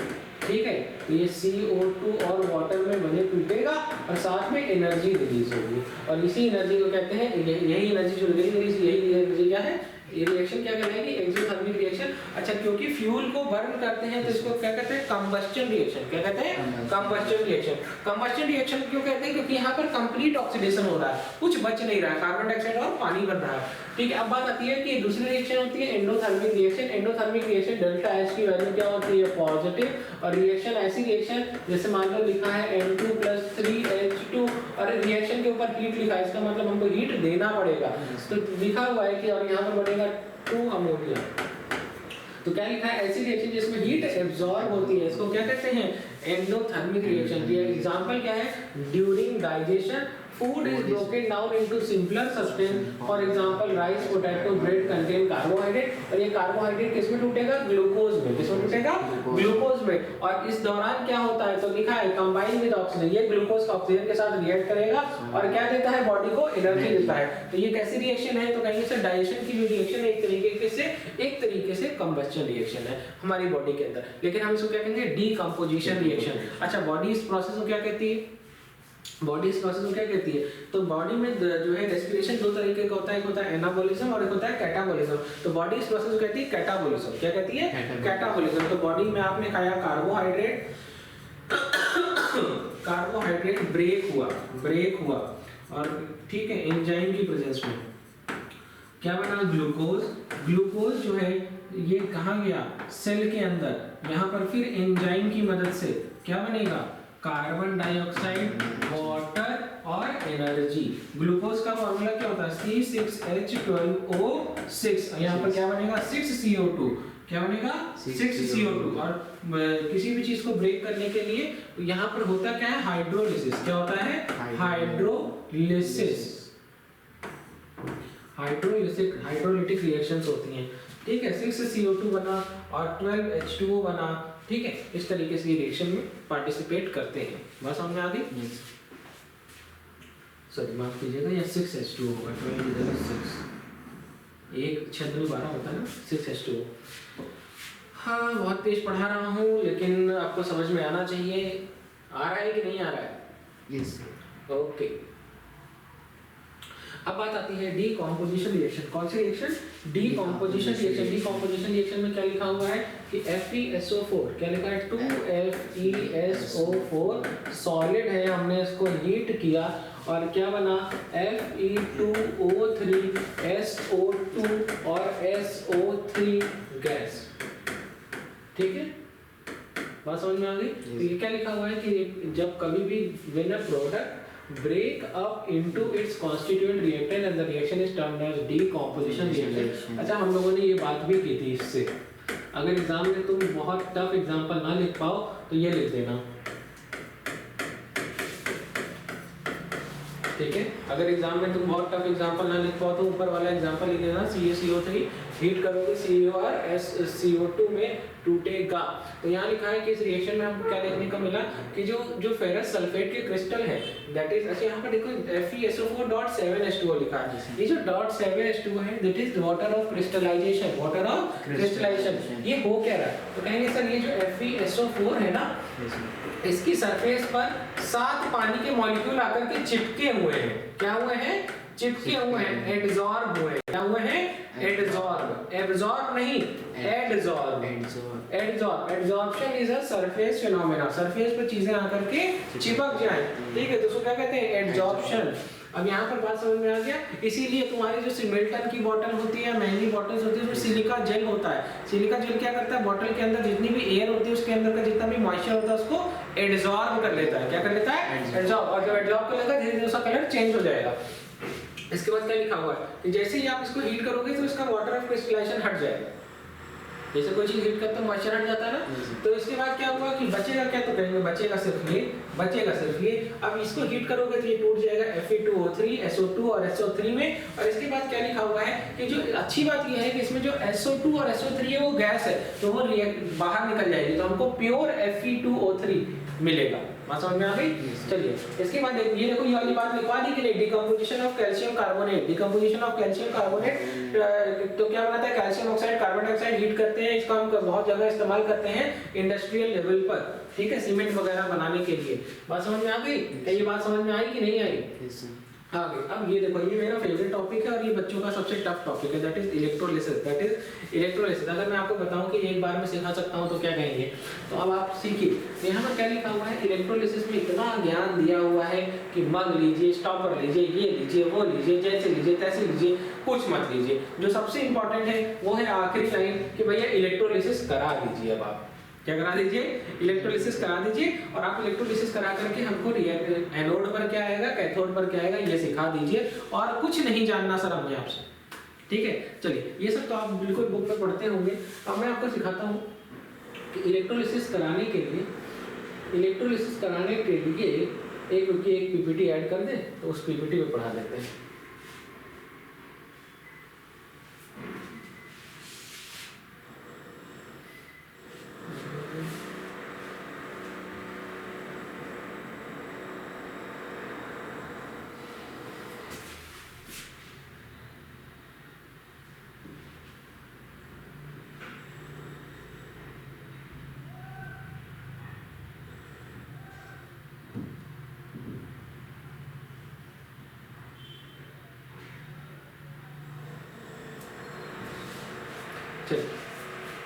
ठीक है, तो ये CO2 और वाटर में बने टूटेगा और साथ में एनर्जी रिलीज होगी, और इसी एनर्जी को कहते हैं, यही एनर्जी जो रिलीज, यही एनर्जी क्या है, ये रिएक्शन क्या कहलाएगी, एक्सोथर्मिक रिएक्शन। अच्छा, क्योंकि फ्यूल को बर्न करते हैं तो इसको क्या कहते हैं, कंबस्टन रिएक्शन। क्या कहते हैं, कंबस्टन रिएक्शन। कंबस्टन रिएक्शन क्यों कहते हैं, क्योंकि यहाँ पर कंप्लीट ऑक्सीडेशन हो रहा है, कुछ बच नहीं रहा है, कार्बन डाइऑक्साइड और पानी बन रहा है, ठीक है। अब बात आती है कि दूसरी रिएक्शन होती है endothermic reaction. Endothermic reaction delta H की वैल्यू क्या होती है, पॉजिटिव, और रिएक्शन ऐसी रिएक्शन जैसे मान लो लिखा है N2 + 3H2, और रिएक्शन के ऊपर हीट लिखा है, इसका मतलब हमको हीट देना पड़ेगा, तो लिखा हुआ है कि, और यहाँ पर बनेगा 2 अमोनिया। तो क्या लिखा है, ऐसी रिएक्शन जिसमें हीट एब्जॉर्ब होती है, इसको क्या कहते हैं, एंडोथर्मिक रिएक्शन। ये एग्जांपल क्या है, during digestion food is broken down into simpler substance, for example rice, potato, bread contain carbohydrate, और ये कार्बोहाइड्रेट किसमें टूटेगा, ग्लूकोज में। किसमें टूटेगा, ग्लूकोज में। और इस दौरान क्या होता है, तो लिखा है कंबाइन विद ऑक्सीजन, ये ग्लूकोज का ऑक्सीजन के साथ रिएक्ट करेगा और क्या देता है, बॉडी को एनर्जी देता है। तो ये कैसी रिएक्शन है, तो कहेंगे सर डाइजेशन की जो रिएक्शन है एक तरीके से कंबस्टन रिएक्शन है हमारी बॉडी के अंदर, लेकिन हम इसको क्या कहेंगे, डीकंपोजिशन रिएक्शन। अच्छा, बॉडी इस प्रोसेस को क्या कहती है, बॉडी इस प्रोसेस को क्या कहती है, तो बॉडी में जो है रेस्पिरेशन 2 तरीके का होता है, एक होता है एनाबॉलिज्म और एक होता है कैटाबॉलिज्म। तो बॉडी इस प्रोसेस को कहती है कैटाबॉलिज्म। क्या कहती है, कैटाबॉलिज्म। तो बॉडी में आपने खाया कार्बोहाइड्रेट, कार्बोहाइड्रेट ब्रेक हुआ और ठीक है, एंजाइम की प्रेजेंस में क्या बना, ग्लूकोज जो है ये कहाँ गया, सेल के अंदर, यहाँ पर फिर एंजाइम की मदद से क्या बनेगा, कार्बन डाइऑक्साइड, वाटर और एनर्जी। ग्लूकोज का फॉर्मूला क्या होता है, C6H12O6, यहाँ पर क्या बनेगा, 6CO2। क्या बनेगा, 6CO2। और किसी भी चीज को ब्रेक करने के लिए यहाँ पर होता क्या है, हाइड्रोलिसिस। क्या होता है, हाइड्रोलिटिक रिएक्शंस होती हैं, ठीक है। 6CO2 बना और 12H2O बना, ठीक है। इस तरीके से रिएक्शन में पार्टिसिपेट करते हैं। बात समझ में आ गई, सॉरी माफ कीजिएगा, या 6H2O होगा, 12 = 6, एक 6 × 12 होता है ना, 6H2O। हाँ, बहुत तेज पढ़ा रहा हूँ, लेकिन आपको समझ में आना चाहिए। आ रहा है कि नहीं आ रहा है, यस, ओके। अब बात आती है डीकंपोजिशन रिएक्शन। कौन सी reaction, decomposition reaction. Decomposition reaction में क्या लिखा हुआ है कि FeSO4, क्या लिखा है, 2FeSO4 सॉलिड है, हमने इसको हीट किया और क्या बना, Fe2O3 SO2 और SO3 गैस, ठीक है। बात समझ में आ गई। तो ये क्या लिखा हुआ है कि जब कभी भी when a product break up into its constituent reactant and the reaction is is termed as decomposition reaction. Decomposition. अच्छा, हम लोगों ने ये बात भी की थी इससे। अगर एग्जाम में तुम बहुत टफ एग्जांपल ना लिख पाओ तो ये लिख देना, ठीक है। अगर एग्जाम में तुम बहुत टफ एग्जांपल ना लिख पाओ तो ऊपर वाला एग्जांपल लिख देना, CaCO3 हीट करोगे CaOR SCO2 में टूटेगा। तो यहाँ लिखा है कि इस रिएक्शन में हमको क्या देखने को मिला कि जो फेरस सल्फेट के क्रिस्टल है दैट इज, अच्छा यहाँ पर देखो FeSO4.7H2O लिखा है। ये जो .7H2O है that is water of crystallisation, water of crystallisation. ये हो क्या रहा है? तो कहेंगे सर ये जो FeSO4 है ना, इसकी सरफेस पर 7 पानी के मॉलिक्यूल आकर के चिपके हुए हैं। क्या हुए हैं? चिपके हुए हैं, एडजॉर्ब हुए हैं। क्या हुए हैं? एडजॉर्ब, एब्जॉर्ब नहीं, adsorb. Adsorption is a surface phenomena, surface पर चीजें आकर के चिपक जाएं, ठीक है, तो उसको क्या कहते हैं? एडजॉर्प्शन। अब यहाँ पर बात समझ में आ गया। इसीलिए तुम्हारी जो सिमेल्टन की बोतल होती है, महंगी बॉटल्स होती है, उसमें सिलिका जेल होता है। सिलिका जेल क्या करता है? बोतल के अंदर जितनी भी एयर होती है उसके अंदर का जितना भी मॉइस्चर होता है उसको एडजॉर्ब कर लेता है। क्या कर लेता है? एडजॉर्ब। और जब एडजॉर्ब कर लेगा धीरे धीरे उसका कलर चेंज हो जाएगा। इसके बाद क्या लिखा हुआ है कि जैसे ही आप इसको हीट करोगे तो इसका वाटर ऑफ क्रिस्टलाइजेशन हट जाएगा। जैसे कोई चीज हीट करते हैं मॉइस्चर हट जाता है ना, तो इसके बाद क्या हुआ कि बचेगा क्या? तो कहेंगे बचेगा सिर्फ ये, बचेगा सिर्फ ये। अब इसको हीट करोगे तो ये टूट जाएगा Fe2O3, SO2 और SO3 में। और इसके बाद क्या लिखा हुआ है कि जो अच्छी बात ये है कि इसमें जो SO2 और SO3 है वो गैस है, तो वो बाहर निकल जाएगी, तो हमको प्योर Fe2O3 मिलेगा। बात समझ में आ गई? चलिए इसके बाद ये देखो, ये वाली बात लिखवा दी कि नहीं, decomposition of calcium carbonate. Decomposition of calcium carbonate तो क्या बनाता है? Calcium oxide, carbon dioxide heat करते हैं। इसका हम बहुत जगह इस्तेमाल करते हैं इंडस्ट्रियल लेवल पर, ठीक है, सीमेंट वगैरह बनाने के लिए। बात समझ में आ गई? क्या ये बात समझ में आई कि नहीं आई? आगे अब ये देखो, ये मेरा फेवरेट टॉपिक है और ये बच्चों का सबसे टफ टॉपिक है, that is electrolysis. That is electrolysis. अगर मैं आपको बताऊं कि एक बार में सिखा सकता हूं तो क्या कहेंगे? तो अब आप सीखिए। यहाँ पर क्या लिखा हुआ है? इलेक्ट्रोलिसिस में इतना ज्ञान दिया हुआ है कि मग लीजिए, स्टॉपर लीजिए, ये लीजिए, वो लीजिए, जैसे लीजिए तैसे लीजिए, कुछ मत लीजिए। जो सबसे इंपॉर्टेंट है वो है आखिरी लाइन कि भैया इलेक्ट्रोलिसिस करा दीजिए। अब आप क्या करा दीजिए? इलेक्ट्रोलिसिस करा दीजिए। और आप इलेक्ट्रोलिसिस करा करके हमको एनोड पर क्या आएगा, कैथोड पर क्या आएगा, ये सिखा दीजिए। और कुछ नहीं जानना सर हमें आपसे, ठीक है। चलिए ये सब तो आप बिल्कुल बुक में पढ़ते होंगे। अब मैं आपको सिखाता हूँ कि इलेक्ट्रोलिसिस कराने के लिए एक पीपीटी ऐड कर दें, तो उस पीपीटी में पढ़ा देते हैं।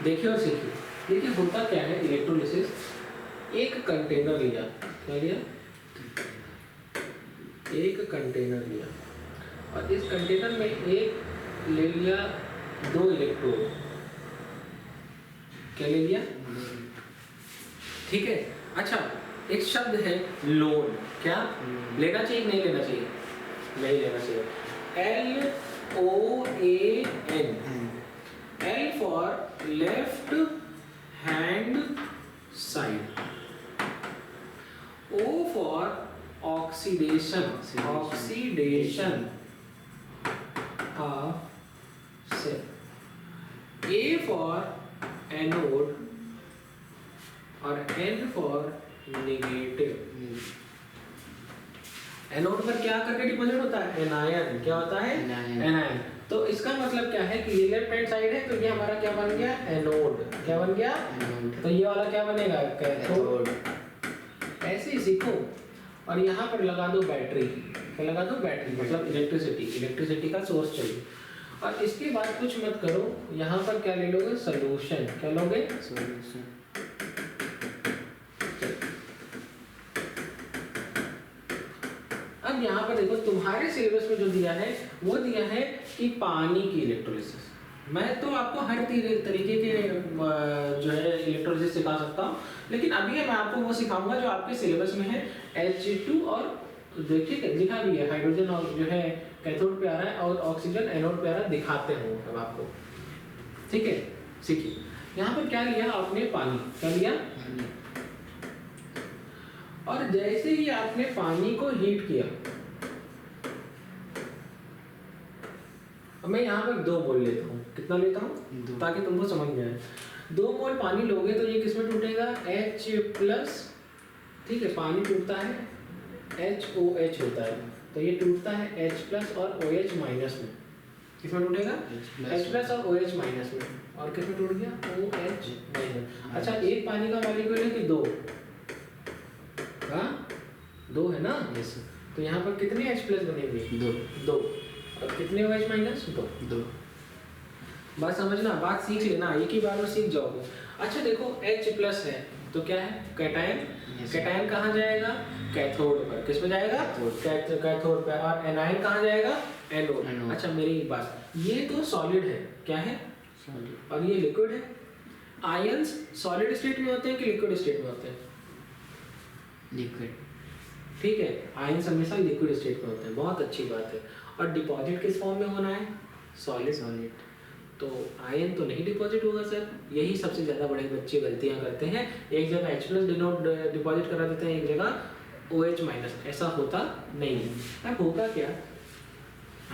देखिए और सीखिए। देखिए होता क्या है इलेक्ट्रोलिसिस, एक कंटेनर लिया, क्या लिया? एक कंटेनर लिया और इस कंटेनर में एक ले लिया 2 इलेक्ट्रोड। क्या ले लिया? ठीक है। अच्छा, एक शब्द है लोन। क्या लेना चाहिए नहीं लेना चाहिए? नहीं लेना चाहिए। LOAN, L for left hand side, O for oxidation of cell, A for anode और N for negative। एनोड पर क्या करके डिपॉजिट होता है? एनायन। क्या होता है? एनायन। तो इसका मतलब क्या है कि ये लेफ्ट हैंड साइड है, तो ये हमारा क्या बन गया? एनोड। क्या बन गया? तो ये वाला क्या बनेगा? कैथोड। ऐसे ही सीखो। और यहाँ पर लगा दो बैटरी। क्या लगा दो? बैटरी, मतलब इलेक्ट्रिसिटी का सोर्स चाहिए। और इसके बाद कुछ मत करो, यहाँ पर क्या ले लोगे? सोल्यूशन। क्या लोगे? सोल्यूशन। अब यहाँ पर देखो, तुम्हारे सिलेबस में जो दिया है वो दिया है कि पानी की इलेक्ट्रोलिसिस। मैं तो आपको हर तरीके के जो है इलेक्ट्रोलिसिस सिखा सकता हूँ, लेकिन अभी मैं आपको वो सिखाऊंगा जो आपके सिलेबस में है। H2 और देखिए लिखा भी है हाइड्रोजन और जो है कैथोड पे आ रहा है और ऑक्सीजन एनोड पे आ रहा है, दिखाते हो अब आपको, ठीक है। सीखिए यहाँ पर क्या लिया आपने, पानी, क्या लिया, और जैसे ही आपने पानी को हीट किया, अब मैं यहाँ पर 2 मोल लेता हूँ, कितना लेता हूँ ताकि तुमको समझ में आए। 2 मोल पानी लोगे तो ये किसमें टूटेगा, H+, ठीक है, पानी टूटता है HOH होता है, तो ये टूटता है H+ और OH- में, किसमें टूटेगा, H+ और OH- में, और किसमें टूट गया, OH-। अच्छा एक पानी का मॉलिक्यूल है कि 2, हाँ 2 है ना, तो यहाँ पर कितने H+ बनेंगे, 2, और कितने OH-, 2। बात समझना, बात सीख लेना, एक ही बार में सीख जाओगे। अच्छा देखो H+ है तो क्या है, कैटायन, कैटायन कहाँ जाएगा, कैथोड पर, किस पे जाएगा, कैथोड पे, और एनायन कहाँ जाएगा, एनोड। अच्छा मेरी एक बात, ये तो सॉलिड है, क्या है, सॉलिड, और ये लिक्विड है। आयंस सॉलिड स्टेट में होते हैं कि लिक्विड स्टेट में होते हैं, लिक्विड, ठीक है, आयंस हमेशा लिक्विड स्टेट में होते हैं, बहुत अच्छी बात है। और डिपॉजिट किस फॉर्म में होना है, सॉलिड, तो आयन तो नहीं डिपॉजिट होगा सर, यही सबसे ज़्यादा बड़े बच्चे गलतियां करते हैं, एक जगह H+ डिपॉजिट करा देते हैं, एक जगह OH-, ऐसा होता नहीं है। अब होगा क्या,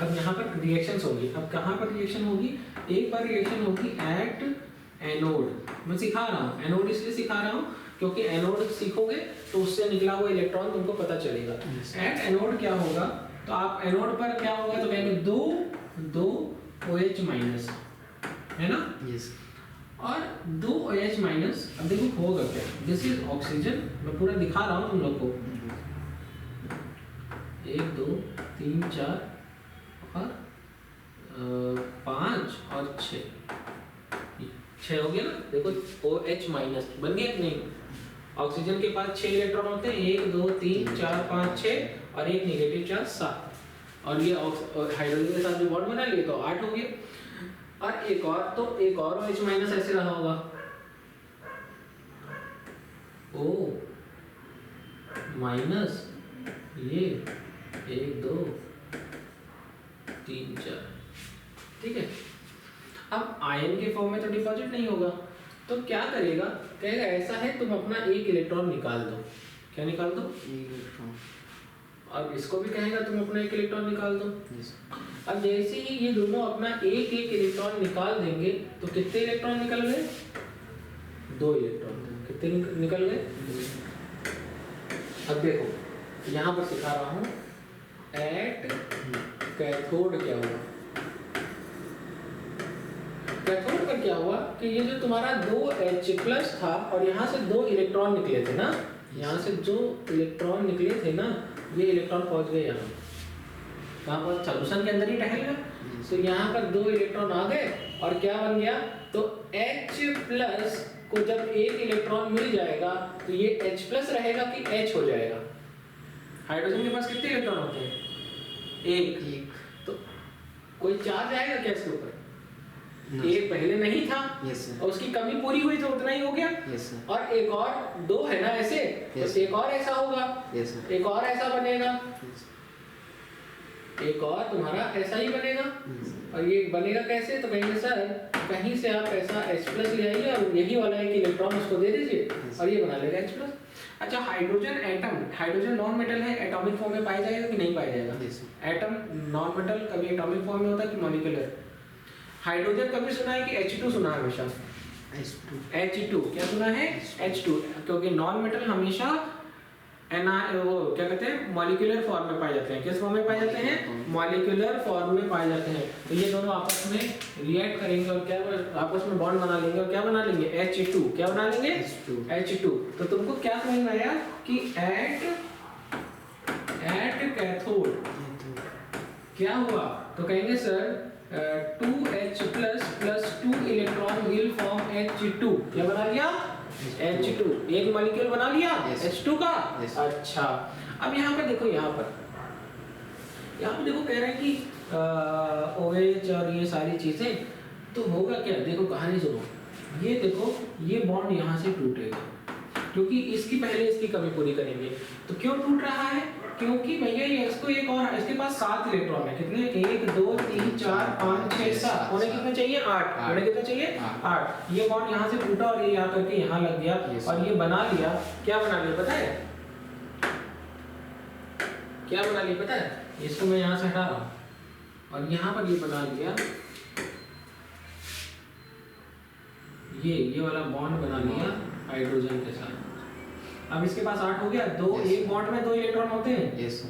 अब यहाँ पर रिएक्शंस होगी, अब कहाँ पर रिएक्शन होगी, एक बार रिएक्शन होगी एट एनोड, मैं सिखा रहा हूँ एनोड इसलिए सिखा रहा हूँ क्योंकि एनोड सीखोगे तो उससे निकला हुआ इलेक्ट्रॉन तुमको पता चलेगा। एट एनोड क्या होगा, तो आप एनोड पर क्या होगा तो कहेंगे 2 OH- है ना, yes. और 2 OH-, अब देखो होगा क्या, दिस इज ऑक्सीजन, मैं पूरा दिखा रहा हूँ तुम लोग को, 1 2 3 4 और 5 और 6 हो गया ना, देखो OH- बन गया कि नहीं, ऑक्सीजन के पास 6 इलेक्ट्रॉन होते हैं, 1 2 3 4 5 6 और एक नेगेटिव चार्ज 7, और ये हाइड्रोजन के साथ जो बॉन्ड बना लिए तो 8 हो गया। और एक और, तो एक और OH- ऐसे रहा होगा, O-, ये 1 2 3 4, ठीक है। अब आयन के फॉर्म में तो डिपॉजिट नहीं होगा, तो क्या करेगा, कहेगा ऐसा है तुम अपना एक इलेक्ट्रॉन निकाल दो, क्या निकाल दो, एक इलेक्ट्रॉन, और इसको भी कहेगा तुम अपना एक इलेक्ट्रॉन निकाल दो। अब जैसे ही ये दोनों अपना एक इलेक्ट्रॉन निकाल देंगे तो कितने इलेक्ट्रॉन निकल गए, 2 इलेक्ट्रॉन, कितने निकल गए। अब देखो यहाँ पर सिखा रहा हूँ, एट कैथोड क्या हुआ, कैथोड पर क्या हुआ कि ये जो तुम्हारा 2H+ था और यहाँ से 2 इलेक्ट्रॉन निकले थे ना, यहाँ से जो इलेक्ट्रॉन निकले थे ना, ये इलेक्ट्रॉन पहुंच गए यहाँ पर सॉल्यूशन के अंदर ही टहल गया, तो यहाँ पर 2 इलेक्ट्रॉन आ गए और क्या बन गया, तो H+ को जब एक इलेक्ट्रॉन मिल जाएगा तो ये H+ रहेगा कि H हो जाएगा। हाइड्रोजन के पास कितने इलेक्ट्रॉन होते हैं, एक, तो कोई चार्ज आएगा क्या इसके ऊपर, एक पहले नहीं था, और उसकी कमी पूरी हुई तो उतना ही हो गया, और एक और 2 है ना ऐसे, तो एक और ऐसा होगा, एक और ऐसा बनेगा, एक और तुम्हारा ऐसा ही बनेगा, और ये बनेगा कैसे, तो कहेंगे सर कहीं से आप ऐसा H+ ले आइए और यही वाला एक इलेक्ट्रॉन उसको दे दीजिए और ये बना लेगा H+। अच्छा hydrogen atom, hydrogen non metal है, एटॉमिक फॉर्म में पाया जाएगा कि नहीं पाया जाएगा, एटम नॉन मेटल कभी एटॉमिक फॉर्म में होता है कि मॉलिक्यूलर। हाइड्रोजन कभी सुना है कि H2 सुना है, हमेशा H2 क्या सुना है, H2, क्योंकि नॉन मेटल हमेशा वो क्या कहते हैं मॉलिक्यूलर फॉर्म में पाए जाते हैं, किस फॉर्म में पाए जाते हैं, मॉलिक्यूलर फॉर्म में पाए जाते हैं। तो ये दोनों आपस में रिएक्ट करेंगे और क्या आपस में बॉन्ड बना लेंगे और क्या बना लेंगे, H2, क्या बना लेंगे, H2। तो तुमको क्या समझ में आया कि एट कैथोड क्या हुआ, तो कहेंगे sir 2H+ + 2 electron will form H2, क्या बना लिया, H2, एक मॉलिक्यूल बना लिया H2 का। अच्छा अब यहाँ पर देखो, यहाँ पर देखो कह रहे हैं कि OH और ये सारी चीजें, तो होगा क्या, देखो कहानी सुनो, ये देखो ये बॉन्ड यहाँ से टूटेगा क्योंकि इसकी पहले इसकी कमी पूरी करेंगे, तो क्यों टूट रहा है, क्योंकि भैया ये इसको एक और इसके पास 7 इलेक्ट्रॉन है। कितने? 1 2 3 4 5 6 7 होने कितने चाहिए? 8 होने कितने चाहिए? 8। ये बॉन्ड यहाँ से टूटा और ये यहाँ करके यहाँ लग गया और ये बना लिया। क्या बना लिया पता है? क्या बना लिया पता है? इसको मैं यहाँ से हटा रहा हूँ और यहाँ पर ये बना लिया, ये वाला बॉन्ड बना लिया हाइड्रोजन के साथ। अब इसके पास 8 हो गया। दो एक बॉन्ड में 2 इलेक्ट्रॉन होते हैं। यस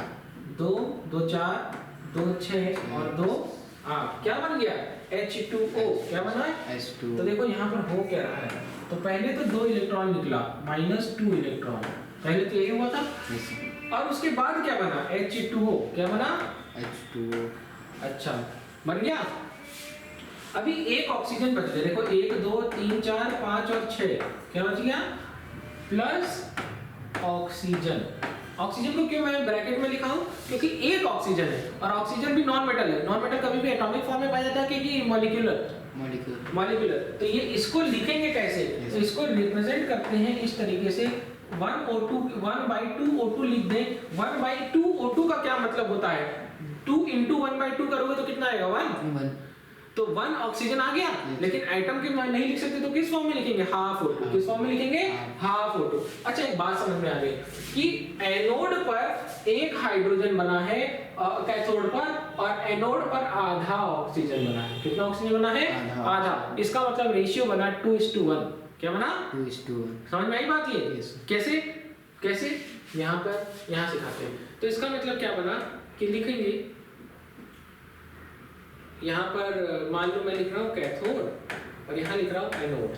2 2 4 2 6 और 2 8। क्या बन गया? H2O। क्या बना है? H2O। तो देखो यहाँ पर हो क्या रहा है। तो पहले तो 2 इलेक्ट्रॉन निकला, -2 इलेक्ट्रॉन। पहले तो यही हुआ था। और उसके बाद क्या बना? H2O। क्या बना? H2O। अच्छा बन गया। अभी एक ऑक्सीजन बच गया। देखो 1 2 3 4 5 और 6 क्या बच गया? Plus oxygen. ऑक्सीजन को क्यों मैं ब्रैकेट में लिखा हूं? क्योंकि एक ऑक्सीजन है और ऑक्सीजन भी नॉन मेटल है। नॉन मेटल कभी भी एटॉमिक फॉर्म में पाया जाता है कि मॉलिक्यूलर। तो ये इसको लिखेंगे कैसे? तो इसको रिप्रेजेंट करते हैं इस तरीके से 1O2 1/2 O2 लिख दें। 1/2 O2 का क्या मतलब होता है? 2 × 1/2 करोगे तो कितना आएगा? 1। तो 1 ऑक्सीजन आ गया। लेकिन एटम के नहीं लिख सकते तो किस फॉर्म में लिखेंगे? Half O2। किस फॉर्म में लिखेंगे? Half O2। अच्छा एक बात समझ में आ गई कि एनोड पर एक हाइड्रोजन बना है कैथोड पर, और एनोड पर आधा ऑक्सीजन बना है। कितना ऑक्सीजन बना है? आधा। इसका मतलब रेशियो बना 2:1। क्या बना? 2:1। समझ में आई बात ये? कैसे कैसे यहाँ पर यहाँ सिखाते हैं। तो इसका मतलब क्या बना कि लिखेंगे यहाँ पर, मान लो मैं लिख रहा हूँ कैथोड और यहाँ लिख रहा हूँ एनोड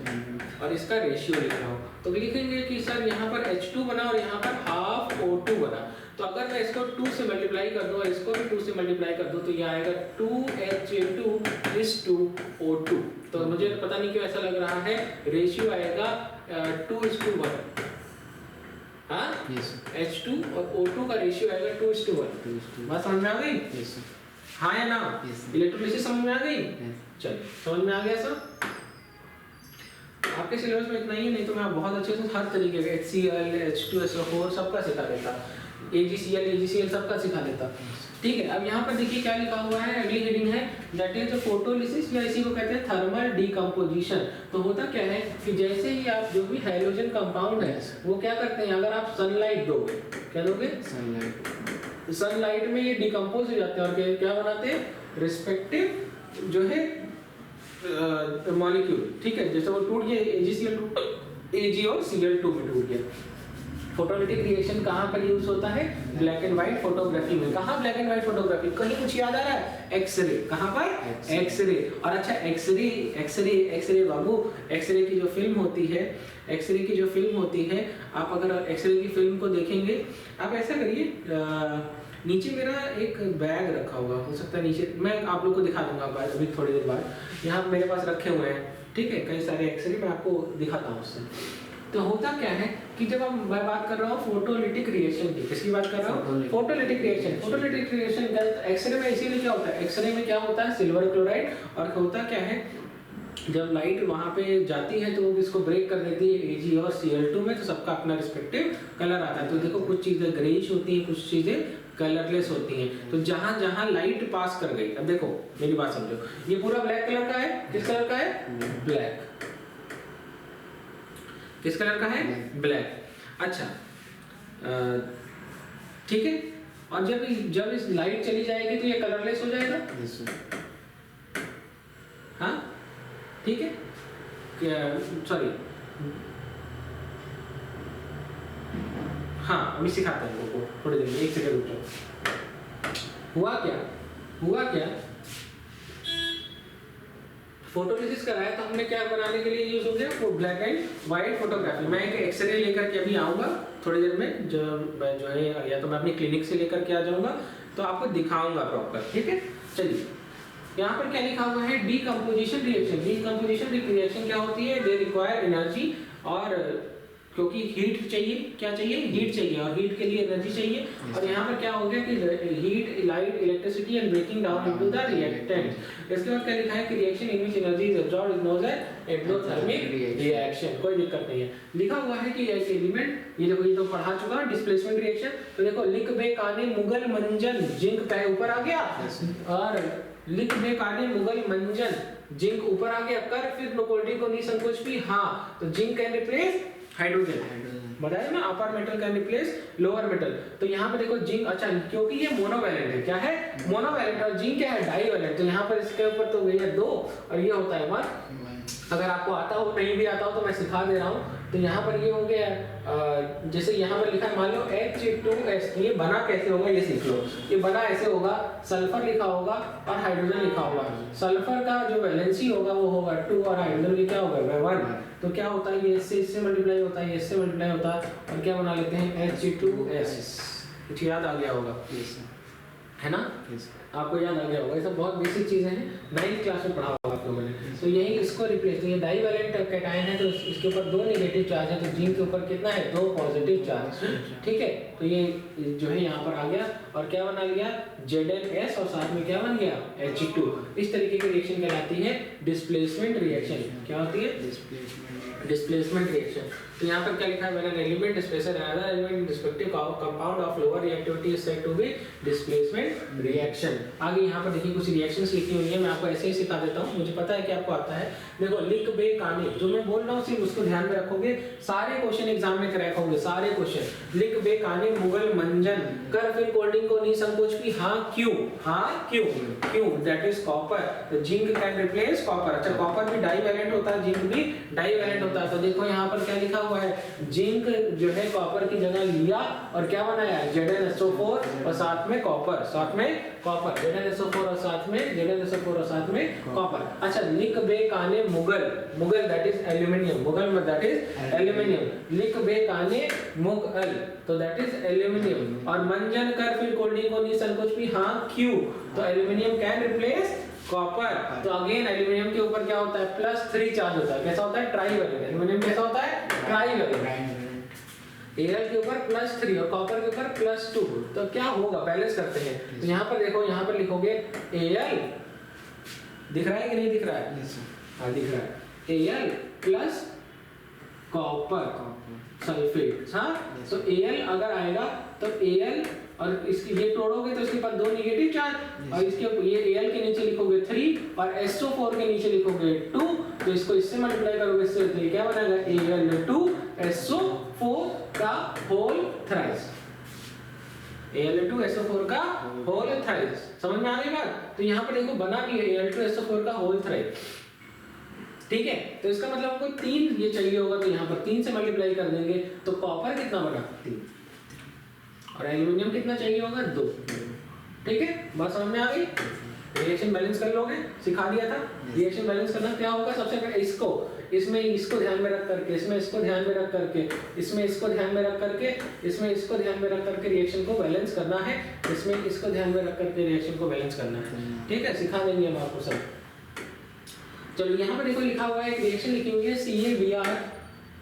और इसका रेशियो लिख रहा हूँ। तो लिखेंगे कि सर यहाँ पर H2 बना और यहाँ पर हाफ O2 बना। तो अगर मैं इसको 2 से मल्टीप्लाई कर दूँ और इसको भी 2 से मल्टीप्लाई कर दूँ तो ये आएगा 2H2:O2। तो मुझे पता नहीं क्यों ऐसा लग रहा है, रेशियो आएगा 2:1। हाँ, H2 और O2 का रेशियो आएगा 2:1। बात समझ में आ गई? हाँ या ना? इलेक्ट्रोलिसिस समझ में आ गई? चलिए समझ में आ गया सब। आपके सिलेबस में इतना ही है, नहीं तो मैं बहुत अच्छे से हर तरीके के HCl H2SO4 सबका सिखा देता, AgCl सबका सिखा देता। ठीक है, अब यहाँ पर देखिए क्या लिखा हुआ है। अगली हेडिंग है दैट इज फोटोलिसिस, या इसी को कहते हैं थर्मल डिकम्पोजिशन। तो होता क्या है कि जैसे ही आप जो भी हाइड्रोजन कंपाउंड है वो क्या करते हैं, अगर आप सनलाइट दोगे, क्या दोगे? सनलाइट में ये डिकम्पोज हो जाते हैं और क्या बनाते हैं? रिस्पेक्टिव जो है मॉलिक्यूल। ठीक है, जैसे वो टूट गया Ag और Cl2 में टूट गया। फोटोलिटिक रिएक्शन कहाँ पर यूज होता है? ब्लैक एंड व्हाइट फोटोग्राफी में। कहाँ ब्लैक एंड व्हाइट फोटोग्राफी? कहीं कुछ याद आ रहा है? एक्सरे। कहाँ पर? एक्सरे। और अच्छा एक्सरे बाबू, एक्सरे की जो फिल्म होती है, एक्सरे की जो फिल्म होती है, आप अगर एक्सरे की फिल्म को देखेंगे, आप ऐसा करिए, नीचे मेरा एक बैग रखा हुआ, हो सकता है नीचे, मैं आप लोग को दिखा दूंगा अभी थोड़ी देर बाद। यहाँ मेरे पास रखे हुए हैं, ठीक है, कई सारे एक्सरे, मैं आपको दिखाता हूँ उससे। तो होता क्या है कि जब मैं बात कर रहा हूँ फोटोलिटिक रिएक्शन की, किसकी बात कर रहा हूँ? Photolytic reaction. Photolytic reaction X ray में इसीलिए क्या होता है, एक्सरे में क्या होता है? Silver chloride. और होता क्या है, जब लाइट वहाँ पे जाती है तो वो इसको ब्रेक कर देती है Ag और Cl2 में, तो सबका अपना रिस्पेक्टिव कलर आता है। तो देखो कुछ चीज़ें ग्रेइश होती हैं, कुछ चीज़ें कलरलेस होती हैं। तो जहाँ जहाँ लाइट पास कर गई, अब देखो मेरी बात समझो, ये पूरा ब्लैक कलर का है। किस कलर का है? ब्लैक। किस कलर का है? ब्लैक। अच्छा ठीक है, और जब इस लाइट चली जाएगी तो ये कलरलेस हो जाएगा। हाँ ठीक है, सॉरी, हाँ अभी सिखाते हैं लोगों को, थोड़ी देर में, 1 सेकंड रुक जाओ। हुआ क्या फोटोलिसिस कराया तो हमने क्या बनाने के लिए यूज हो गया? Black and white photography. मैं एक एक्सरे लेकर के अभी आऊँगा थोड़ी देर में, जो है, या तो मैं अपनी क्लिनिक से लेकर के आ जाऊँगा, तो आपको दिखाऊंगा प्रॉपर। ठीक है, चलिए यहाँ पर क्या लिखा हुआ है? Decomposition reaction. डीकम्पोजिशन रिएक्शन क्या होती है? दे रिक्वायर एनर्जी, और क्योंकि हीट चाहिए, क्या चाहिए, हीट चाहिए, और हीट के लिए एनर्जी चाहिए। और यहाँ पर क्या हो गया कि heat, light, electricity and breaking down into the reactant. इसके बाद क्या लिखा है कि reaction in which energy is absorbed is known as endothermic reaction. कोई दिक्कत नहीं है, लिखा हुआ है कि एक एलिमेंट, ये देखो ये तो पढ़ा चुका डिस्प्लेसमेंट रिएक्शन। तो देखो लिख बे काने मुगल मंजन जिंक पे ऊपर आ गया, और लिख बे काने मुगल मंजन जिंक ऊपर आ गया, कर फिर कोल्डिंग को नहीं संकोच भी, हाँ तो जिंक कैन रिप्लेस हाइड्रोजन, बताया ना, upper metal can replace lower metal. तो यहाँ पे देखो जिंक, अच्छा क्योंकि ये मोनोवैलेंट है, क्या है, मोनोवैलेंट, और जिंक क्या है, डाईवैलेंट। तो यहाँ पर इसके ऊपर तो ये 2 और ये होता है 1। अगर आपको आता हो, नहीं भी आता हो तो मैं सिखा दे रहा हूँ। तो यहाँ पर ये हो गया, जैसे यहाँ पर लिखा है, मान लो H2S, ये बना कैसे होगा ये सीख लो। ये बना ऐसे होगा, सल्फर लिखा होगा और हाइड्रोजन लिखा होगा। सल्फर का जो वैलेंसी होगा वो होगा 2 और हाइड्रोजन की क्या होगा 1। तो क्या होता है, ये इससे मल्टीप्लाई होता है, ये इससे मल्टीप्लाई होता है, और क्या बना लेते हैं H2S। कुछ याद आ गया होगा, है ना, आपको याद आ गया होगा। ये सब बहुत बेसिक चीजें हैं, 9th क्लास में पढ़ा होगा आप लोगों ने। तो यही इसको रिप्लेस, तो ये डाईवैलेंट कैटायन है, तो इसके ऊपर 2 नेगेटिव चार्ज है, तो जिंक के ऊपर कितना है, 2 पॉजिटिव चार्ज, ठीक है। तो ये जो है यहाँ पर आ गया, और क्या बना लिया ZnS, और साथ में क्या बन गया H2। इस तरीके की रिएक्शन कहलाती है डिस्प्लेसमेंट रिएक्शन। क्या होती है, डिस्प्लेसमेंट रिएक्शन। तो यहाँ पर क्या लिखा है, when an element displaces another element in respective compound of lower reactivity is said to be displacement reaction। आगे यहाँ पर देखिए कुछ रिएक्शंस लिखी हुई है, मैं आपको ऐसे ही सिखा देता हूँ, मुझे पता है कि आपको आता है। देखो लिख बे काने, जो मैं बोल रहा हूँ सिर्फ उसको ध्यान में रखोगे, सारे क्वेश्चन एग्जाम में क्रैक होंगे, सारे क्वेश्चन। लिख बे काने मुगल मंजन, कर फिर कोल्डिंग को नहीं संकोच भी, हाँ क्यों, हाँ क्यों, क्यों, दैट इज कॉपर। तो जिंक कैन रिप्लेस कॉपर। अच्छा कॉपर भी डाईवैलेंट होता है, जिंक भी डाईवैलेंट होता है। तो देखो यहाँ पर क्या लिखा हुआ है, जिंक जो है कॉपर की जगह लिया और क्या बनाया ZnSO4 और साथ में कॉपर, साथ में कॉपर, ZnSO4 और साथ में ZnSO4 और साथ में कॉपर। अच्छा लिख बे काने Mughal, Mughal that is aluminium, Mughal that is aluminium, लिख बे काने मुगल तो दैट इज एल्यूमिनियम, और मंजन कर फिर कोल्डिंग को नहीं संकोच भी, हाँ क्यों, तो एल्यूमिनियम कैन रिप्लेस कॉपर। तो अगेन एल्यूमिनियम के ऊपर क्या होता है, +3 चार्ज होता है, कैसा होता है, ट्राईवैलेंट। एल्यूमिनियम कैसा होता है, ट्राईवैलेंट। Al के ऊपर +3 और कॉपर के ऊपर +2। तो क्या होगा, बैलेंस करते हैं। तो यहाँ पर देखो, यहाँ पर लिखोगे Al, दिख रहा है कि नहीं दिख रहा है, हाँ दिख रहा है, Al प्लस कॉपर सल्फेट, हाँ। तो Al अगर आएगा तो Al, और इसकी ये तोड़ोगे तो इसके पास 2 नेगेटिव चार्ज, और इसके ये Al के नीचे लिखोगे 3 और SO4 के नीचे लिखोगे 2। तो इसको इससे मल्टीप्लाई करोगे, इससे तो क्या बनेगा Al2SO4 का होल थ्राइस, Al2SO4 का होल थ्राइस। समझ में आ गई बात। तो यहाँ पर देखो बना भी है Al2SO4 का होल थ्राइस, ठीक है। तो इसका मतलब हमको 3 ये चाहिए होगा, तो यहाँ पर 3 से मल्टीप्लाई कर देंगे। तो कॉपर कितना बना 3, और एल्यूमिनियम कितना चाहिए होगा 2, ठीक है। बात समझ में आ गई। रिएक्शन बैलेंस कर लोगे, सिखा दिया था। रिएक्शन बैलेंस करना क्या होगा, सबसे पहले इसको, इसमें इसको ध्यान में रख करके, इसमें इसको ध्यान में रख करके, इसमें इसको ध्यान में रख करके, इसमें इसको ध्यान में रख करके रिएक्शन को बैलेंस करना है, इसमें इसको ध्यान में रख करके रिएक्शन को बैलेंस करना है, ठीक है। सिखा देंगे हम आपको सब। चलो यहाँ पर देखो लिखा हुआ है, एक रिएक्शन लिखी हुई है CaBr,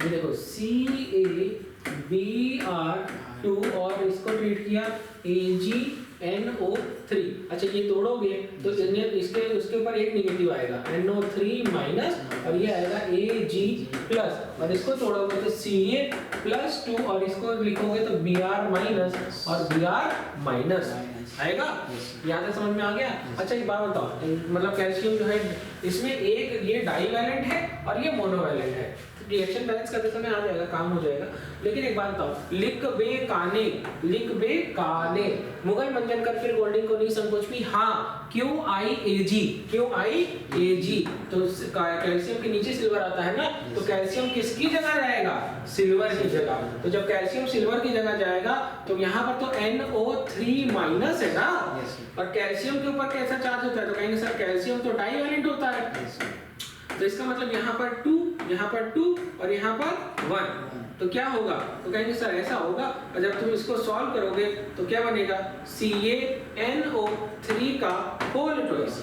ये देखो CaBr2 और इसको ट्रीट किया AgNO3। अच्छा ये तोड़ोगे तो इसके उसके ऊपर एक नेगेटिव आएगा NO3 माइनस, और ये आएगा Ag प्लस, और इसको तोड़ोगे तो Ca+2 और इसको लिखोगे तो Br माइनस और Br माइनस आएगा। यहाँ तक समझ में आ गया। अच्छा एक बात बताओ, मतलब कैल्शियम जो है इसमें एक ये डाईवैलेंट है और ये मोनोवैलेंट है, रिएक्शन बैलेंस करते समय आ जाएगा, काम हो जाएगा। लेकिन एक बात बताओ, लिख बे काने, लिख बे काने मुगल मंजन कर फिर गोल्डिंग को नहीं संकोच भी, हाँ QiAg, QiAg। तो कैल्शियम के नीचे सिल्वर आता है ना, तो कैल्शियम किसकी जगह जाएगा, सिल्वर की जगह। तो जब कैल्शियम सिल्वर की जगह जाएगा तो यहाँ पर तो NO3 माइनस है ना, और कैल्शियम के ऊपर कैसा चार्ज होता है, तो कहेंगे सर कैल्शियम तो डाईवैलेंट होता है। तो इसका मतलब यहाँ पर 2, यहाँ पर 2 और यहाँ पर 1, तो क्या होगा, तो कहेंगे सर ऐसा होगा। और जब तुम इसको सॉल्व करोगे तो क्या बनेगा, CaNO3 का होल ट्वाइस,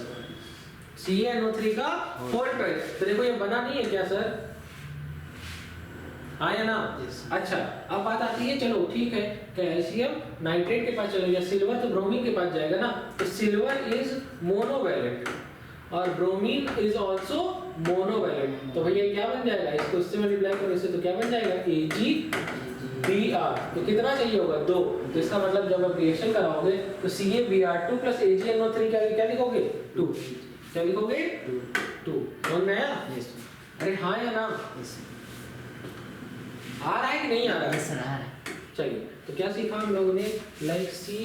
CaNO3 का होल ट्वाइस। तो देखो ये बना नहीं है क्या सर, हाँ या ना? Yes. अच्छा, अब बात आती है, चलो ठीक है, कैल्शियम नाइट्रेट के पास चले गया, सिल्वर तो ब्रोमीन के पास जाएगा ना, तो सिल्वर इज मोनोवैलेंट और ब्रोमीन इज आल्सो मोनोवैलेंट, तो भैया क्या बन जाएगा, इसको इससे मल्टीप्लाई करो इससे तो क्या बन जाएगा AgBr, तो कितना चाहिए होगा 2, तो इसका मतलब जब आप रिएक्शन कराओगे तो CaBr2 प्लस AgNO3 क्या लिखोगे 2, क्या लिखोगे 2, समझ में आया? Yes. अरे हाँ या ना? Yes. आ रहा है कि नहीं आ रहा है? Yes, sir, आ रहा है। चलिए, तो क्या सीखा हम लोगों ने, लाइक Ca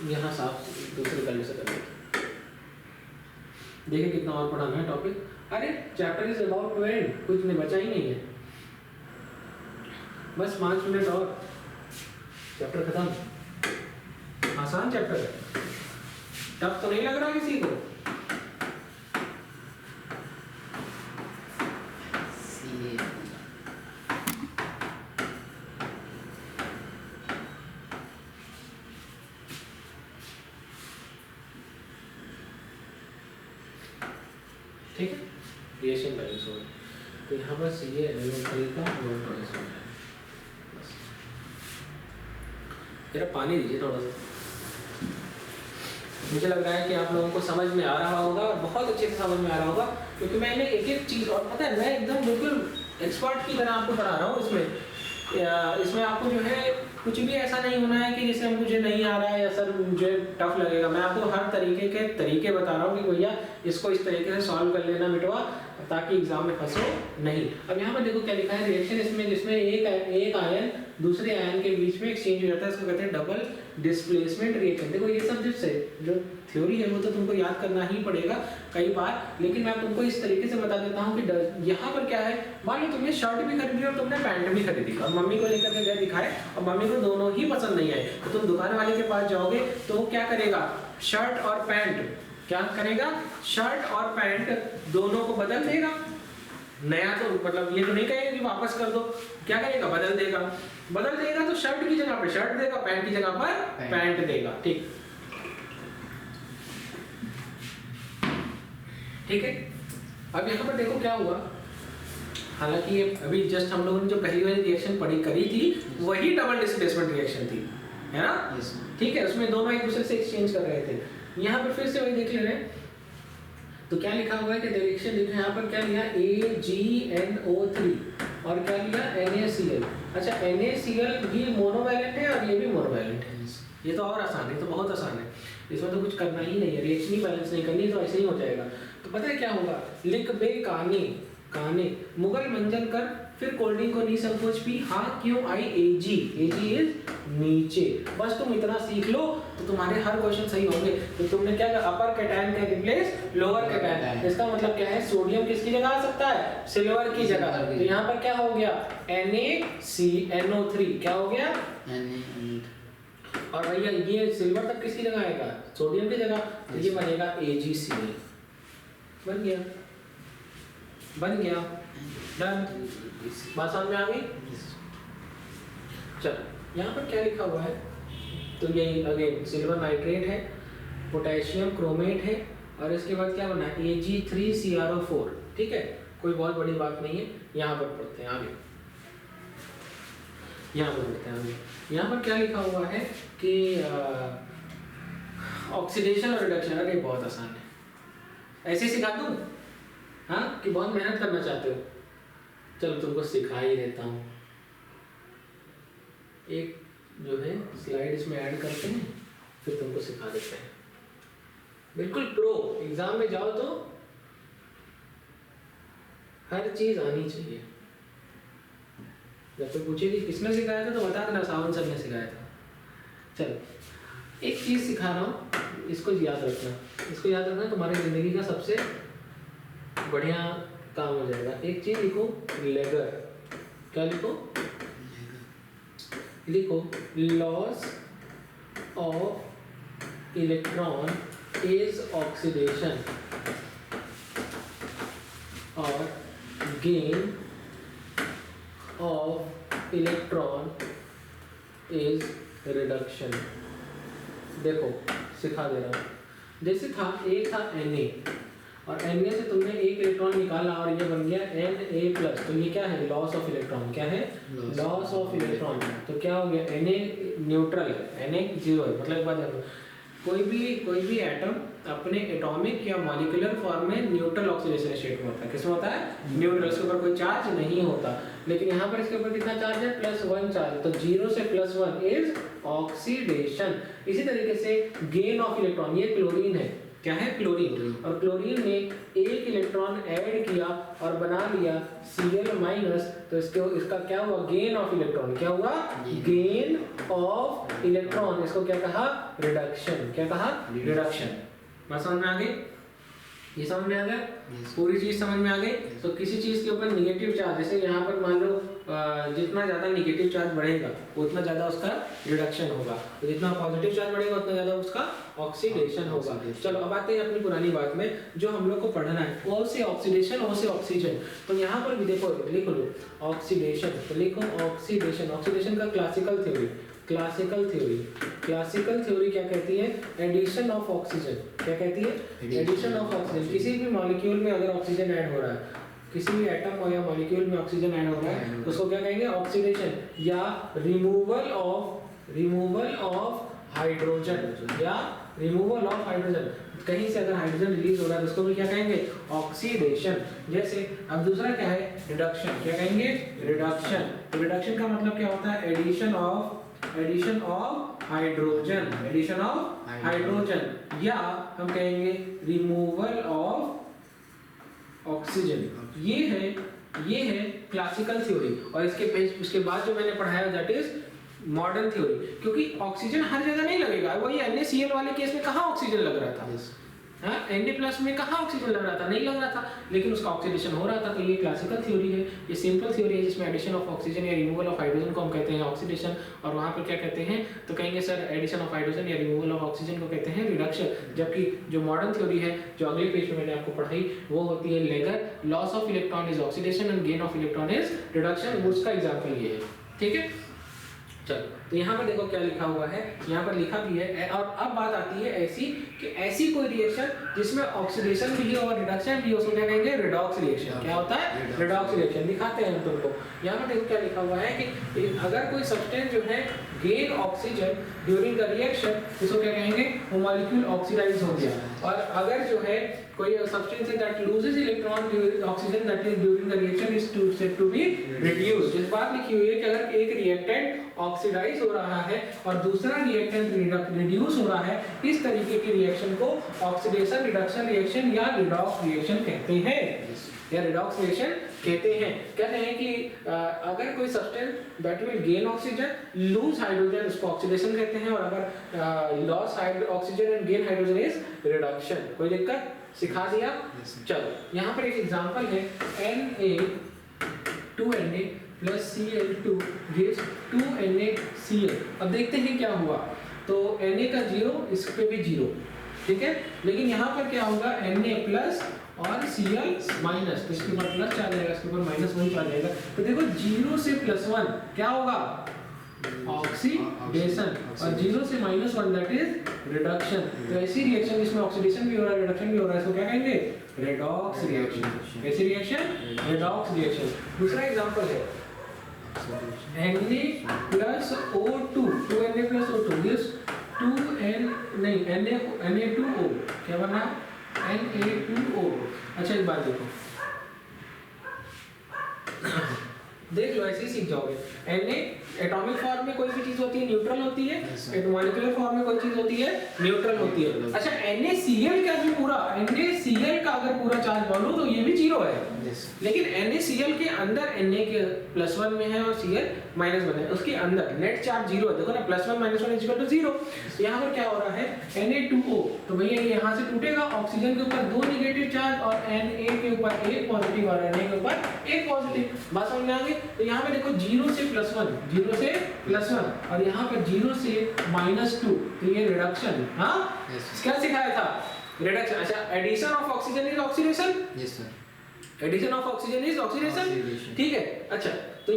यहाँ साफ दूसरे कलर से कर लेते, देखिए कितना और पढ़ाना है टॉपिक। अरे chapter is about to end, कुछ नहीं बचा ही नहीं है, बस 5 मिनट और चैप्टर खत्म। आसान चैप्टर है, टफ तो नहीं लग रहा किसी को? CA. ठीक है, रिएक्शन बैलेंस हो, तो यहाँ पर CaNO3 का मोल प्रोडक्ट हो जाए। मेरा पानी दीजिए थोड़ा सा, मुझे लग रहा है कि आप लोगों को समझ में आ रहा होगा और बहुत अच्छे से समझ में आ रहा होगा, क्योंकि मैंने एक एक चीज़, और पता है मैं एकदम बिल्कुल एक्सपर्ट की तरह आपको पढ़ा रहा हूँ इसमें आपको जो है कुछ भी ऐसा नहीं होना है कि जैसे मुझे नहीं आ रहा है या सर मुझे टफ लगेगा, मैं आपको हर तरीके के तरीके बता रहा हूँ कि भैया इसको इस तरीके से सॉल्व कर लेना मिटवा, ताकि एग्जाम में फंसो नहीं। अब यहाँ पर देखो क्या लिखा है, रिएक्शन इसमें जिसमें एक आयन दूसरे आयन के बीच में एक्सचेंज हो जाता है, इसको कहते हैं डबल डिस्प्लेसमेंट रिएक्शन। देखो ये सब जो थ्योरी है वो तो तुमको याद करना ही पड़ेगा कई बार, लेकिन मैं तुमको इस तरीके से बता देता हूँ कि यहाँ पर क्या है, मान लो तुमने शर्ट भी खरीदी और तुमने पैंट भी खरीदी और मम्मी को लेकर के गए दिखाए और मम्मी को दोनों ही पसंद नहीं आए, तो तुम दुकान वाले के पास जाओगे तो वो क्या करेगा, शर्ट और पैंट क्या करेगा, शर्ट और पैंट दोनों को बदल देगा। नया तो मतलब ये तो नहीं कहेगा कि वापस कर दो, क्या करेगा, बदल देगा तो शर्ट की जगह पे शर्ट देगा, पैंट की जगह पर पैंट देगा। ठीक है, अब यहाँ पर देखो क्या हुआ, हालांकि ये अभी जस्ट हम लोगों ने जो पहली वाली रिएक्शन करी थी वही डबल डिस्प्लेसमेंट रिएक्शन थी, है ना? Yes. ठीक है, उसमें दोनों एक दूसरे से एक्सचेंज कर रहे थे। यहाँ पर फिर से वही देख ले रहे हैं, तो क्या लिखा हुआ है कि डायरेक्शन देखो, यहाँ पर क्या लिया AgNO3 और क्या लिया NaCl। अच्छा, NaCl भी मोनोवैलेंट है और ये भी मोनोवैलेंट है, ये तो और आसान है, तो बहुत आसान है, इसमें तो कुछ करना ही नहीं है, रिएक्शन ही बैलेंस नहीं करनी तो ऐसे ही हो जाएगा। तो पता है क्या होगा, लिख बे काने मुगल मंजन कर, फिर कोल्ड ड्रिंक को नहीं संकोच पी, हाँ क्यों आई Ag इज नीचे। बस तुम इतना सीख लो तो तुम्हारे हर क्वेश्चन सही होंगे। तो तुमने क्या कहा, अपर कैटायन का रिप्लेस लोअर कैटायन, इसका मतलब क्या है, सोडियम किसकी जगह आ सकता है, सिल्वर की जगह। तो यहाँ पर क्या हो गया, NaCNO3 क्या हो गया, और भैया ये सिल्वर तक किसकी जगह आएगा, सोडियम की जगह, तो ये बनेगा AgCl। बन गया डन, बात समझ में आ गई? चलो यहाँ पर क्या लिखा हुआ है, तो ये अगेन सिल्वर नाइट्रेट है, पोटेशियम क्रोमेट है, और इसके बाद क्या बना है Ag3CrO4। ठीक है, कोई बहुत बड़ी बात नहीं है। यहाँ पर पढ़ते हैं आगे, यहाँ पर क्या लिखा हुआ है कि ऑक्सीडेशन और रिडक्शन। अरे बहुत आसान है, ऐसे सिखा दूँ हाँ कि बहुत मेहनत करना चाहते हो, चलो तुमको सिखा ही देता हूँ। एक जो है स्लाइड इसमें ऐड करते हैं, फिर तुमको सिखा देते हैं, बिल्कुल प्रो। एग्जाम में जाओ तो हर चीज आनी चाहिए। जब कोई पूछेगी किसने सिखाया था तो बता देना सावन सर ने सिखाया था। चलो एक चीज सिखा रहा हूँ, इसको याद रखना, तुम्हारी जिंदगी का सबसे बढ़िया काम हो जाएगा। एक चीज लिखो, लेगर। क्या लिखो loss of electron is oxidation और gain of electron is reduction. देखो सिखा दे रहा हूँ, जैसे था एक था Na, और Na से तुमने एक इलेक्ट्रॉन निकाला और ये बन गया Na+, तो ये क्या है, लॉस ऑफ इलेक्ट्रॉन, क्या है, लॉस ऑफ इलेक्ट्रॉन। तो क्या हो गया, Na न्यूट्रल है, Na 0 है, मतलब एक बात देखो, कोई भी एटम अपने एटॉमिक या मॉलिक्यूलर फॉर्म में न्यूट्रल ऑक्सीडेशन स्टेट में होता है। किसमें होता है, न्यूट्रल, इसके ऊपर कोई चार्ज नहीं होता। लेकिन यहाँ पर इसके ऊपर कितना चार्ज है, +1 चार्ज, तो 0 से +1 इज ऑक्सीडेशन। इसी तरीके से गेन ऑफ इलेक्ट्रॉन, ये क्लोरीन है, क्या है, क्लोरीन, और क्लोरीन ने एक इलेक्ट्रॉन ऐड किया और बना लिया Cl-, तो इसका क्या हुआ, गेन ऑफ इलेक्ट्रॉन, क्या हुआ, गेन ऑफ इलेक्ट्रॉन, इसको क्या कहा, रिडक्शन, क्या कहा, रिडक्शन। बात समझ में आ गई, ये समझ में आ गया, पूरी चीज समझ में आ गई। तो किसी चीज के ऊपर निगेटिव चार्ज, जैसे यहाँ पर मान लो जितना ज्यादा निगेटिव चार्ज बढ़ेगा उतना ज्यादा उसका रिडक्शन होगा, तो जितना पॉजिटिव चार्ज बढ़ेगा उतना ज्यादा उसका ऑक्सीडेशन होगा। चलो अब आते हैं अपनी पुरानी बात में, जो हम लोग को पढ़ना है, ओ से ऑक्सीडेशन, ओ से ऑक्सीजन। तो यहाँ पर भी देखो, लिख लो ऑक्सीडेशन, तो लिखो ऑक्सीडेशन, ऑक्सीडेशन का क्लासिकल थ्योरी, क्लासिकल थ्योरी क्या कहती है, एडिशन ऑफ ऑक्सीजन, क्या कहती है, एडिशन ऑफ ऑक्सीजन। किसी भी मॉलिक्यूल में अगर ऑक्सीजन ऐड हो रहा है, किसी भी एटम या मॉलिक्यूल में ऑक्सीजन ऐड हो रहा है, उसको क्या कहेंगे, ऑक्सीडेशन, या रिमूवल ऑफ हाइड्रोजन, या रिमूवल ऑफ हाइड्रोजन। कहीं से अगर हाइड्रोजन रिलीज हो रहा है तो उसको भी क्या कहेंगे, ऑक्सीडेशन। जैसे अब दूसरा क्या है, रिडक्शन, क्या कहेंगे, रिडक्शन। तो रिडक्शन का मतलब क्या होता है, addition of hydrogen, addition of hydrogen, या हम कहेंगे रिमूवल ऑफ ऑक्सीजन। ये है क्लासिकल थ्योरी। और उसके बाद जो मैंने पढ़ाया दैट इज मॉडर्न थ्योरी, क्योंकि ऑक्सीजन हर जगह नहीं लगेगा। वही NaCl वाले केस में कहाँ ऑक्सीजन लग रहा था, हाँ, Na+ में कहाँ ऑक्सीजन लग रहा था, नहीं लग रहा था, लेकिन उसका ऑक्सीडेशन हो रहा था। तो ये क्लासिकल थ्योरी है, ये सिंपल थ्योरी है, जिसमें एडिशन ऑफ ऑक्सीजन या रिमूवल ऑफ हाइड्रोजन को हम कहते हैं ऑक्सीडेशन, और वहाँ पर क्या कहते हैं, तो कहेंगे सर एडिशन ऑफ हाइड्रोजन या रिमूवल ऑफ ऑक्सीजन को कहते हैं रिडक्शन। जबकि जो मॉडर्न थ्योरी है, जो अगले पेज में मैंने आपको पढ़ाई, वो होती है leger, loss of electron is oxidation and gain of electron is reduction. उसका एग्जाम्पल ये है, ठीक है। चलो, तो यहाँ पर देखो क्या लिखा हुआ है, यहाँ पर लिखा भी है। और अब बात आती है ऐसी कि ऐसी कोई रिएक्शन जिसमें ऑक्सीडेशन भी हो और रिडक्शन भी हो, उसको क्या कहेंगे, रिडॉक्स रिएक्शन। क्या होता है, रिडॉक्स रिएक्शन। दिखाते हैं हम तुमको, यहाँ पर देखो क्या लिखा हुआ है कि अगर कोई सब्सटेंस जो है gain oxygen during the reaction, इसको क्या कहेंगे, वो मॉलिक्यूल ऑक्सीडाइज हो गया। और अगर जो है कोई सब्सटेंस है that loses electron during oxygen that is during the reaction is said to be reduced. इस बात लिखी हुई है कि अगर एक रिएक्टेंट ऑक्सीडाइज हो रहा है और दूसरा रिएक्टेंट रिड्यूस हो रहा है, इस तरीके के रिएक्शन को ऑक्सीडेशन रिडक्शन रिएक्शन या रिडॉक्स रिएक्शन कहते हैं, या रिडॉक्स रिएक्शन कहते हैं। कहते हैं कि अगर कोई substance that will gain oxygen lose hydrogen, उसको ऑक्सीडेशन कहते हैं, और अगर loss oxygen and gain hydrogen is reduction. कोई दिक्कत, सिखा दिया। चलो, यहाँ पर एक एग्जांपल है, Na2Na plus Cl2 gives 2NaCl। अब देखते हैं क्या हुआ। तो Na का 0, इस पे भी 0, ठीक है, लेकिन यहाँ पर क्या होगा, Na+ और Cl-, तो इसके ऊपर प्लस आ जाएगा, इसके ऊपर -1 आ जाएगा। तो देखो 0 से +1 क्या होगा, ऑक्सीडेशन, और 0 से -1 दैट इज रिडक्शन। तो ऐसी रिएक्शन जिसमें ऑक्सीडेशन भी हो रहा है, रिडक्शन भी हो रहा है, इसको क्या कहेंगे, रेडॉक्स रिएक्शन। ऐसी रिएक्शन रेडॉक्स रिएक्शन। दूसरा एग्जांपल है Na+O2, 2Na+O2 gives Na2O, क्या बना, Na2O। अच्छा, एक बात देखो, देख लो, ऐसे ही सीख जाओगे। Na एटॉमिक फॉर्म में कोई भी चीज होती है न्यूट्रल होती है, मॉलिक्यूलर फॉर्म में कोई चीज होती है न्यूट्रल होती है। अच्छा, NaCl का भी पूरा, NaCl का अगर पूरा चार्ज बोलो तो ये भी 0 है, लेकिन NaCl के अंदर Na के +1 में है और Cl -1 है, उसके अंदर नेट चार्ज 0 है। देखो ना, +1 -1 = 0। यहाँ पर क्या हो रहा है, Na2O, तो भैया ये यहाँ से टूटेगा, ऑक्सीजन के ऊपर 2 निगेटिव चार्ज और Na के ऊपर 1 पॉजिटिव और Na के ऊपर 1 पॉजिटिव। बात समझ में आ गई। तो यहाँ पे देखो 0 से +1, 0 से +1, और यहाँ पर 0 से -2, तो ये रिडक्शन। हाँ, क्या सिखाया था, रिडक्शन। अच्छा, addition of oxygen is oxidation. Yes sir, addition of oxygen is oxidation, ठीक है। अच्छा, तो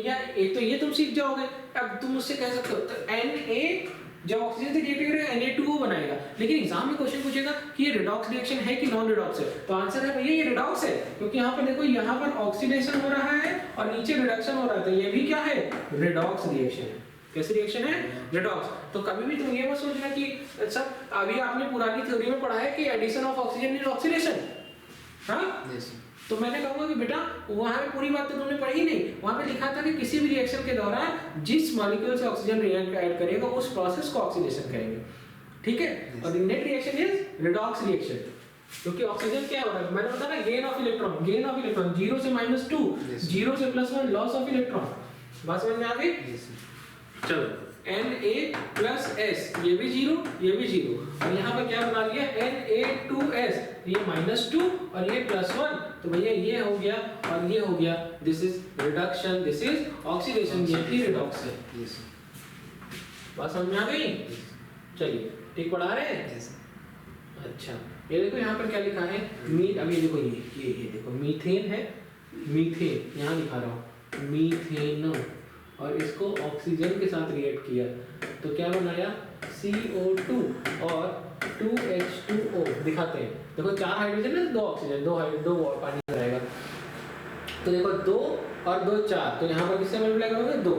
ये तुम सीख जाओगे। अब तुम मुझसे कह सकते हो, तो Na जब ऑक्सीजन से रिएक्ट करेगा Na2O बनाएगा। लेकिन एग्जाम में क्वेश्चन पूछेगा कि ये रिडॉक्स रिएक्शन है कि नॉन रिडॉक्स है, तो आंसर है भैया ये रिडॉक्स है, क्योंकि यहाँ पर देखो यहाँ पर ऑक्सीडेशन हो रहा है और नीचे रिडक्शन हो रहा है, तो ये भी क्या है, रिडॉक्स रिएक्शन है। कैसी रिएक्शन है, रिडॉक्स। तो कभी भी तुम ये मत सोचना कि सब अभी आपने पुरानी थ्योरी में पढ़ा है कि addition of oxygen is oxidation, हाँ तो मैंने कहूंगा कि बेटा वहां पे पूरी बात तो तुमने पढ़ी नहीं, वहां पे लिखा था कि किसी भी रिएक्शन के दौरान जिस मॉलिक्यूल से ऑक्सीजन ऐड करेगा उस प्रोसेस को ऑक्सीडेशन कहेंगे, ठीक है। और net reaction is redox reaction, क्योंकि ऑक्सीजन क्या हो रहा है, मैंने बताया ना गेन ऑफ इलेक्ट्रॉन 0 से -2, 0 से +1 लॉस ऑफ इलेक्ट्रॉन। बात समझ में आ गई? चलो Na+S ये भी 0 ये भी 0, और यहाँ पर क्या बना लिया Na2S, ये -2 और ये +1, तो भैया ये हो गया और ये हो गया, this is reduction, this is oxidation, ये भी रिडॉक्स है। बात समझ में आ गई? चलिए ठीक पढ़ा रहे हैं। अच्छा ये देखो यहाँ पर क्या लिखा है, अब ये देखो ये देखो मीथेन है, मीथेन यहाँ लिखा रहा हूँ मीथेन, और इसको ऑक्सीजन के साथ रिएक्ट किया तो क्या बनाया CO2 और 2H2O दिखाते हैं। देखो 4 हाइड्रोजन है, 2 ऑक्सीजन, 2 पानी रहेगा, तो देखो 2 और 2 4, तो यहाँ पर किससे मल्टीप्लाई करोगे 2,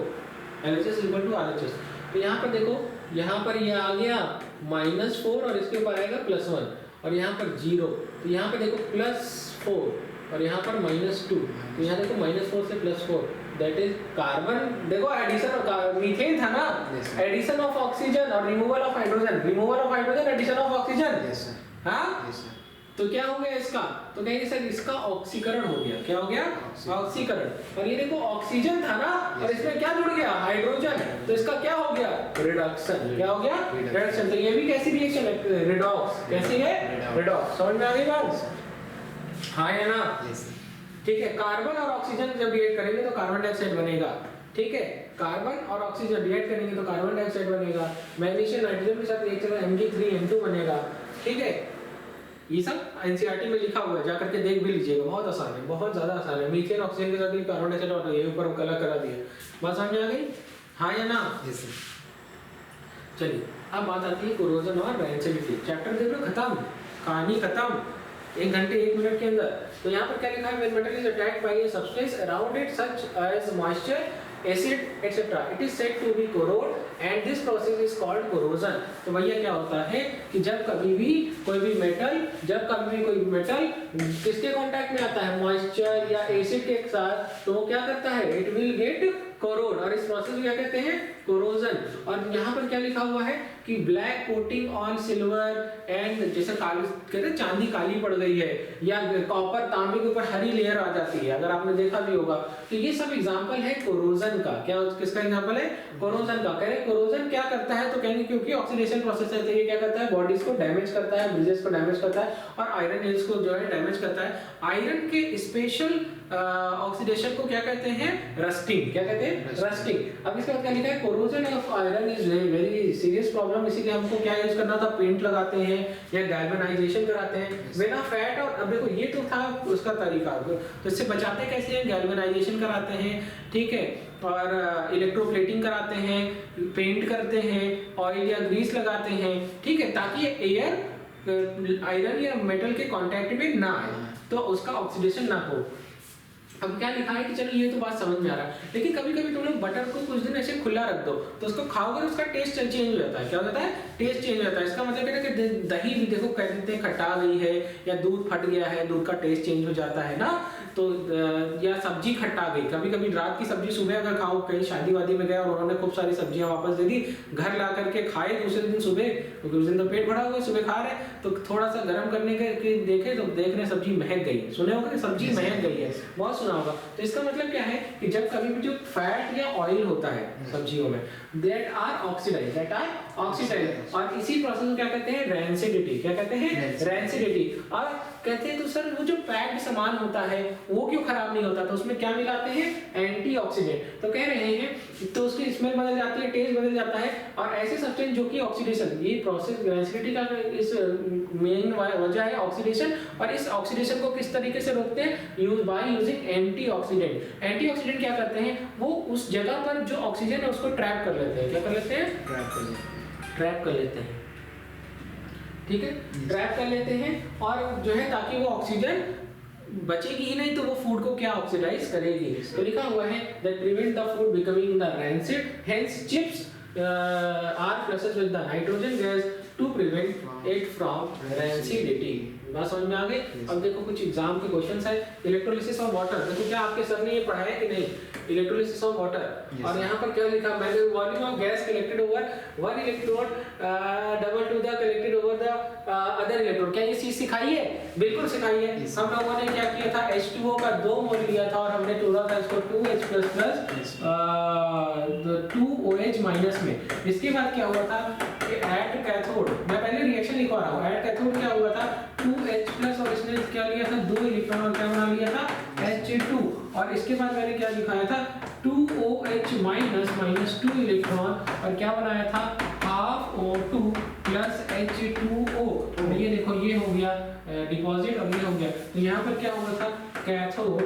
LHS = RHS। तो यहाँ पर देखो, यहाँ पर ये आ गया -4 और इसके ऊपर आएगा +1, और यहाँ पर 0, तो यहाँ पर देखो +4 और यहाँ पर -2, तो यहाँ देखो -4 से +4, दैट इज कार्बन। देखो एडिशन मीथेन था ना, एडिशन ऑफ ऑक्सीजन और removal of hydrogen, addition of oxygen, हाँ तो क्या हो गया इसका, तो कहेंगे सर इसका ऑक्सीकरण हो गया। क्या हो गया? ऑक्सीकरण। और ये देखो ऑक्सीजन था ना, और इसमें क्या जुड़ गया, हाइड्रोजन, तो इसका क्या हो गया, रिडक्शन। क्या हो गया, रिडक्शन। तो ये भी कैसी रिएक्शन है, रिडॉक्स। कैसी है, रिडॉक्स। समझ में आ गई बात, हाँ या ना? ठीक है। कार्बन और ऑक्सीजन जब रिएक्ट करेंगे तो कार्बन डाइऑक्साइड बनेगा, ठीक है। कार्बन और ऑक्सीजन रिएक्ट करेंगे तो कार्बन डाइऑक्साइड बनेगा, मैग्नीशियम नाइट्रोजन के साथ रिएक्ट करेगा Mg3N2 बनेगा, ठीक है। ये सब एनसीईआरटी में लिखा हुआ है, जाकर के देख भी लीजिएगा, बहुत आसान है, बहुत ज्यादा आसान है। मीथेन ऑक्सीजन के साथ भी कार्बन डाइऑक्साइड और ये ऊपर कलर करा दिया, बात समझ में आ गई, हाँ या ना? चलिए अब बात आती है कोरोजन और रेंसिडिटी। चैप्टर देख लो खत्म, कहानी खत्म, 1 घंटे 1 मिनट के अंदर। तो यहाँ पर क्या लिखा है, when metal is attacked by a substance around it such as moisture, acid etcetera, it is said to be corroded and this process is called corrosion. तो भैया क्या होता है कि जब कभी भी कोई मेटल किसके कांटेक्ट में आता है, मॉइस्चर या एसिड के साथ, तो वो क्या करता है, इट विल गेट कोरोड, और इस प्रोसेस को क्या कहते हैं, कोरोजन। और यहाँ पर क्या लिखा हुआ है कि black coating on silver and, जैसे काली कहते हैं चांदी काली पड़ गई है, या कॉपर तांबे के ऊपर हरी लेयर आ जाती है, अगर आपने देखा भी होगा। तो ये सब एग्जांपल है कोरोजन का। क्या किसका एग्जांपल है, कोरोजन का। कह रहे कोरोजन क्या करता है, तो कहेंगे क्योंकि ऑक्सीडेशन प्रोसेस है, तो ये क्या करता है, बॉडीज को डैमेज करता है, ब्रिजेस को डैमेज करता है, और आयरन हिल्स को जो है डैमेज करता है। आयरन के स्पेशल ऑक्सीडेशन को क्या कहते हैं, रस्टिंग। क्या कहते हैं, रस्टिंग। अब इसके बाद क्या लिखा है, corrosion of iron is very serious problem, इसीलिए हमको क्या यूज करना था, पेंट लगाते हैं या गैल्वेनाइजेशन कराते हैं बिना फैट। और अब देखो ये तो था उसका तरीका, तो इससे बचाते कैसे हैं, गैल्वेनाइजेशन कराते हैं, ठीक है, और इलेक्ट्रोप्लेटिंग कराते हैं, पेंट करते हैं, ऑयल या ग्रीस लगाते हैं, ठीक है, ताकि एयर आयरन या मेटल के कांटेक्ट में ना आए, तो उसका ऑक्सीडेशन ना हो। अब क्या लिखा है कि चलो ये तो बात समझ में आ रहा है, लेकिन कभी कभी तुम लोग बटर को कुछ दिन ऐसे खुला रख दो तो उसको खाओगे तो उसका टेस्ट चेंज हो जाता है। क्या हो जाता है, टेस्ट चेंज हो जाता है। इसका मतलब है कि दही भी देखो कह देते हैं खटा गई है, या दूध फट गया है, दूध का टेस्ट चेंज हो जाता है ना, तो या सब्जी खट्टा गई। कभी कभी रात की सब्जी सुबह अगर खाओ, कहीं शादी वादी में गए और उन्होंने खूब सारी सब्जियां वापस दे दी, घर ला करके खाए दूसरे दिन सुबह, क्योंकि उस दिन तो पेट भरा हुआ, सुबह खा रहे, तो थोड़ा सा गर्म करने के देखे तो देख रहे सब्जी महक गई। सुने होगा कि सब्जी महक गई है, बहुत सुना होगा। तो इसका मतलब क्या है कि जब कभी भी जो फैट या ऑयल होता है सब्जियों में, दैट आर ऑक्सीडाइज्ड, और इसी प्रोसेस को क्या कहते हैं, रेंसिडिटी। क्या कहते हैं, रेंसिडिटी। और कहते हैं तो सर वो जो पैक्ड सामान होता है वो क्यों खराब नहीं होता, तो उसमें क्या मिलाते हैं, एंटीऑक्सीडेंट। तो कह रहे हैं तो उसकी स्मेल बदल जाती है, टेस्ट बदल जाता है, और ऐसे सब्सटेंस जो कि ऑक्सीडेशन, ये प्रोसेस रेंसिडिटी का इस मेन वजह है ऑक्सीडेशन। और इस ऑक्सीडेशन को किस तरीके से रोकते हैं, बाय यूजिंग एंटीऑक्सीडेंट। एंटीऑक्सीडेंट क्या करते हैं, वो उस जगह पर जो ऑक्सीजन है उसको ट्रैप कर लेते हैं। क्या कर लेते हैं, ट्रैप कर लेते हैं, ठीक है, ट्रैप कर लेते हैं और जो है ताकि वो ऑक्सीजन बचेगी ही नहीं तो वो फूड को क्या ऑक्सीडाइज करेगी। तो लिखा हुआ है that prevent the food becoming the rancid, hence chips are flushed with the nitrogen gas to prevent it from rancidity. बात समझ में आ गई? अब देखो कुछ एग्जाम के क्वेश्चंस है। इलेक्ट्रोलिसिस ऑफ वाटर, देखो क्या आपके सर ने ये पढ़ाया कि नहीं, इलेक्ट्रोलिसिस ऑफ वाटर। और यहाँ पर क्या लिखा, मैंने volume of gas collected over one electrode double two the collected over the other electrode. क्या ये चीज सिखाई है? बिल्कुल सिखाई है। हम लोगों ने क्या किया था, H2O का 2 मोल लिया था और हमने तोड़ा था इसको 2H++ 2OH माइनस में। इसके बाद क्या हुआ था, एट कैथोड, मैं पहले रिएक्शन लिखवा रहा हूँ। एट कैथोड क्या हुआ था, 2H+ और इसने क्या लिया था, 2 इलेक्ट्रॉन और क्या बना लिया था, H2। और इसके बाद मैंने क्या दिखाया था, 2OH माइनस 2 इलेक्ट्रॉन और क्या बनाया था, हाफ O2 प्लस H2O। और ये देखो ये हो गया डिपॉजिट और ये हो गया। तो यहाँ पर क्या हुआ था, कैथोड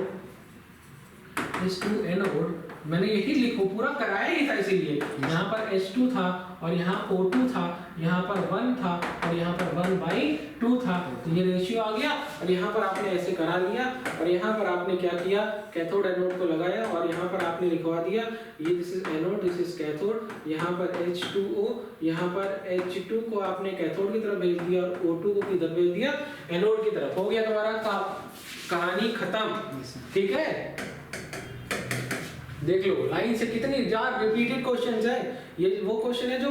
इज टू एनोड, मैंने यही लिखो पूरा कराया ही था, इसीलिए यहाँ पर H2 था और यहाँ O2 था, यहाँ पर 1 था और यहाँ पर 1/2 था। तो ये रेशियो आ गया और यहाँ पर आपने ऐसे करा लिया और यहाँ पर आपने क्या किया, कैथोड एनोड को लगाया और यहाँ पर आपने लिखवा दिया ये this is anode this is cathode. यहाँ पर H2O, यहाँ पर H2 को आपने कैथोड की तरफ भेज दिया और O2 को किधर भेज दिया, एनोड की तरफ। हो गया तुम्हारा कहानी खत्म, ठीक है। देख लो लाइन से कितनी जार रिपीटेड क्वेश्चंस है। ये वो क्वेश्चन है जो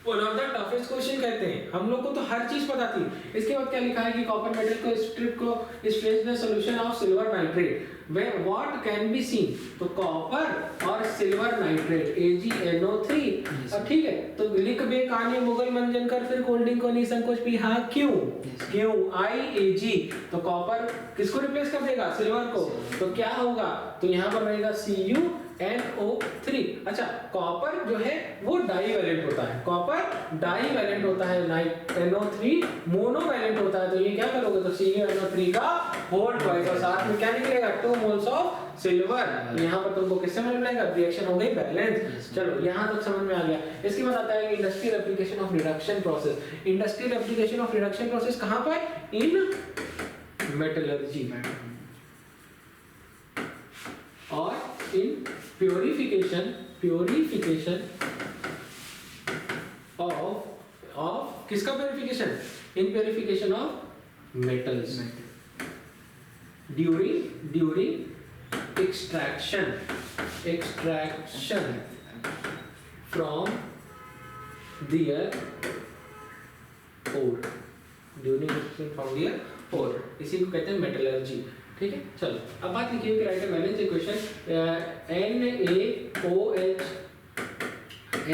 one of the toughest question कहते हैं। हम लोग को तो हर चीज पता थी। इसके बाद क्या लिखा है कि कॉपर मेटल को स्ट्रिप को stress the solution of silver nitrate where what can be seen, तो कॉपर और सिल्वर नाइट्रेट AgNO3। अब ठीक है, तो लिख बे काने मुगल मंजन कर फिर कोल्ड ड्रिंक को नहीं संकोच पी, हाँ क्यों, क्यों IAG। तो कॉपर किसको रिप्लेस कर देगा, सिल्वर को। तो क्या होगा, तो यहाँ पर रहेगा CuNO3। अच्छा, कॉपर जो है वो डाईवैलेंट होता है, कॉपर डाईवैलेंट होता है, NO3 मोनोवैलेंट होता है। तो ये क्या करोगे, तो CuNO3 का होल ट्वाइस और साथ में क्या निकलेगा, 2 मोल्स ऑफ सिल्वर। यहाँ पर तुमको किससे मिलेगा, रिएक्शन हो गई बैलेंस। चलो यहाँ तक समझ में आ गया। इसके बाद आता है industrial application of reduction process. Industrial application of reduction process कहाँ पर, इन मेटलर्जी और इन प्योरिफिकेशन ऑफ किसका purification, in purification of metals during extraction from their ore, during extraction from their ore, इसी को कहते हैं मेटलर्जी। ठीक है, चलो अब बात लिखिए कि right a balance equation NaOH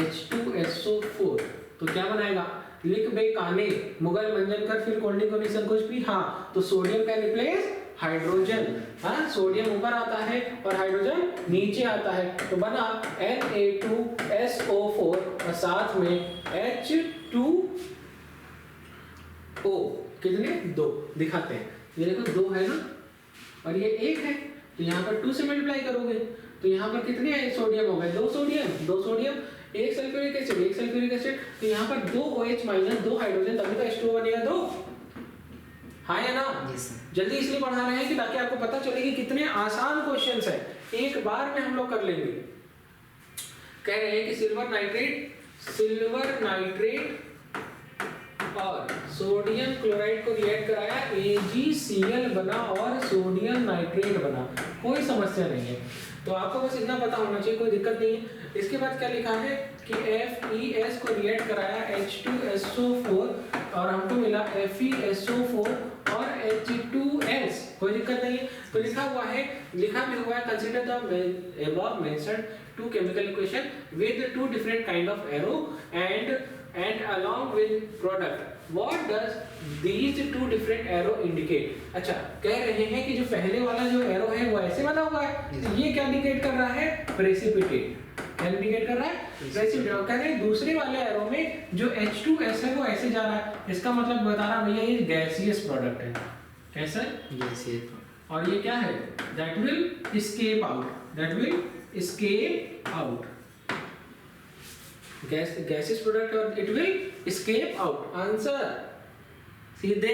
H2SO4। तो क्या बनाएगा, लिख बे काने मुगल मंजन कर फिर कोल्ड ड्रिंक को नहीं संकोच पी, हाँ तो सोडियम कैन रिप्लेस हाइड्रोजन, हाँ सोडियम ऊपर आता है और हाइड्रोजन नीचे आता है। तो बना Na2SO4 और साथ में H2O, कितने, 2 दिखाते हैं। ये देखो 2 है ना और ये 1 है, तो यहाँ पर 2 से मल्टीप्लाई करोगे तो यहाँ पर कितने है सोडियम हो गए, 2 सोडियम 1 सल्फ्यूरिक एसिड। तो यहाँ पर 2 OH माइनस 2 हाइड्रोजन, तभी तो H2O बनेगा 2। हाँ या ना, जल्दी इसलिए पढ़ा रहे हैं कि ताकि आपको पता चले कि कितने आसान क्वेश्चंस है, एक बार में हम लोग कर लेंगे। कह रहे हैं कि सिल्वर नाइट्रेट और सोडियम क्लोराइड को रिएक्ट कराया, AgCl बना और सोडियम नाइट्रेट बना, कोई समस्या नहीं है। तो आपको बस इतना पता होना चाहिए, कोई दिक्कत नहीं है। इसके बाद क्या लिखा है कि FeS को रिएक्ट कराया H2SO4 और हमको मिला FeSO4 और H2S, कोई दिक्कत नहीं है। तो लिखा भी हुआ है consider the above mentioned two chemical equation with 2 different kind of arrow and along with product what does these 2 different arrow indicate। अच्छा, कह रहे हैं कि जो पहले वाला जो एरो है वो ऐसे बना हुआ है, तो ये क्या इंडिकेट कर रहा है, प्रेसिपिटेट। क्या इंडिकेट कर रहा है, प्रेसिपिटेट। कह रहे हैं दूसरे वाले एरो में जो H2S है वो ऐसे जा रहा है, इसका मतलब बता रहा भैया ये गैसियस प्रोडक्ट है। कैसा, गैसियस। और ये क्या है, that will escape out। Gases product और it will escape out, answer सीधे,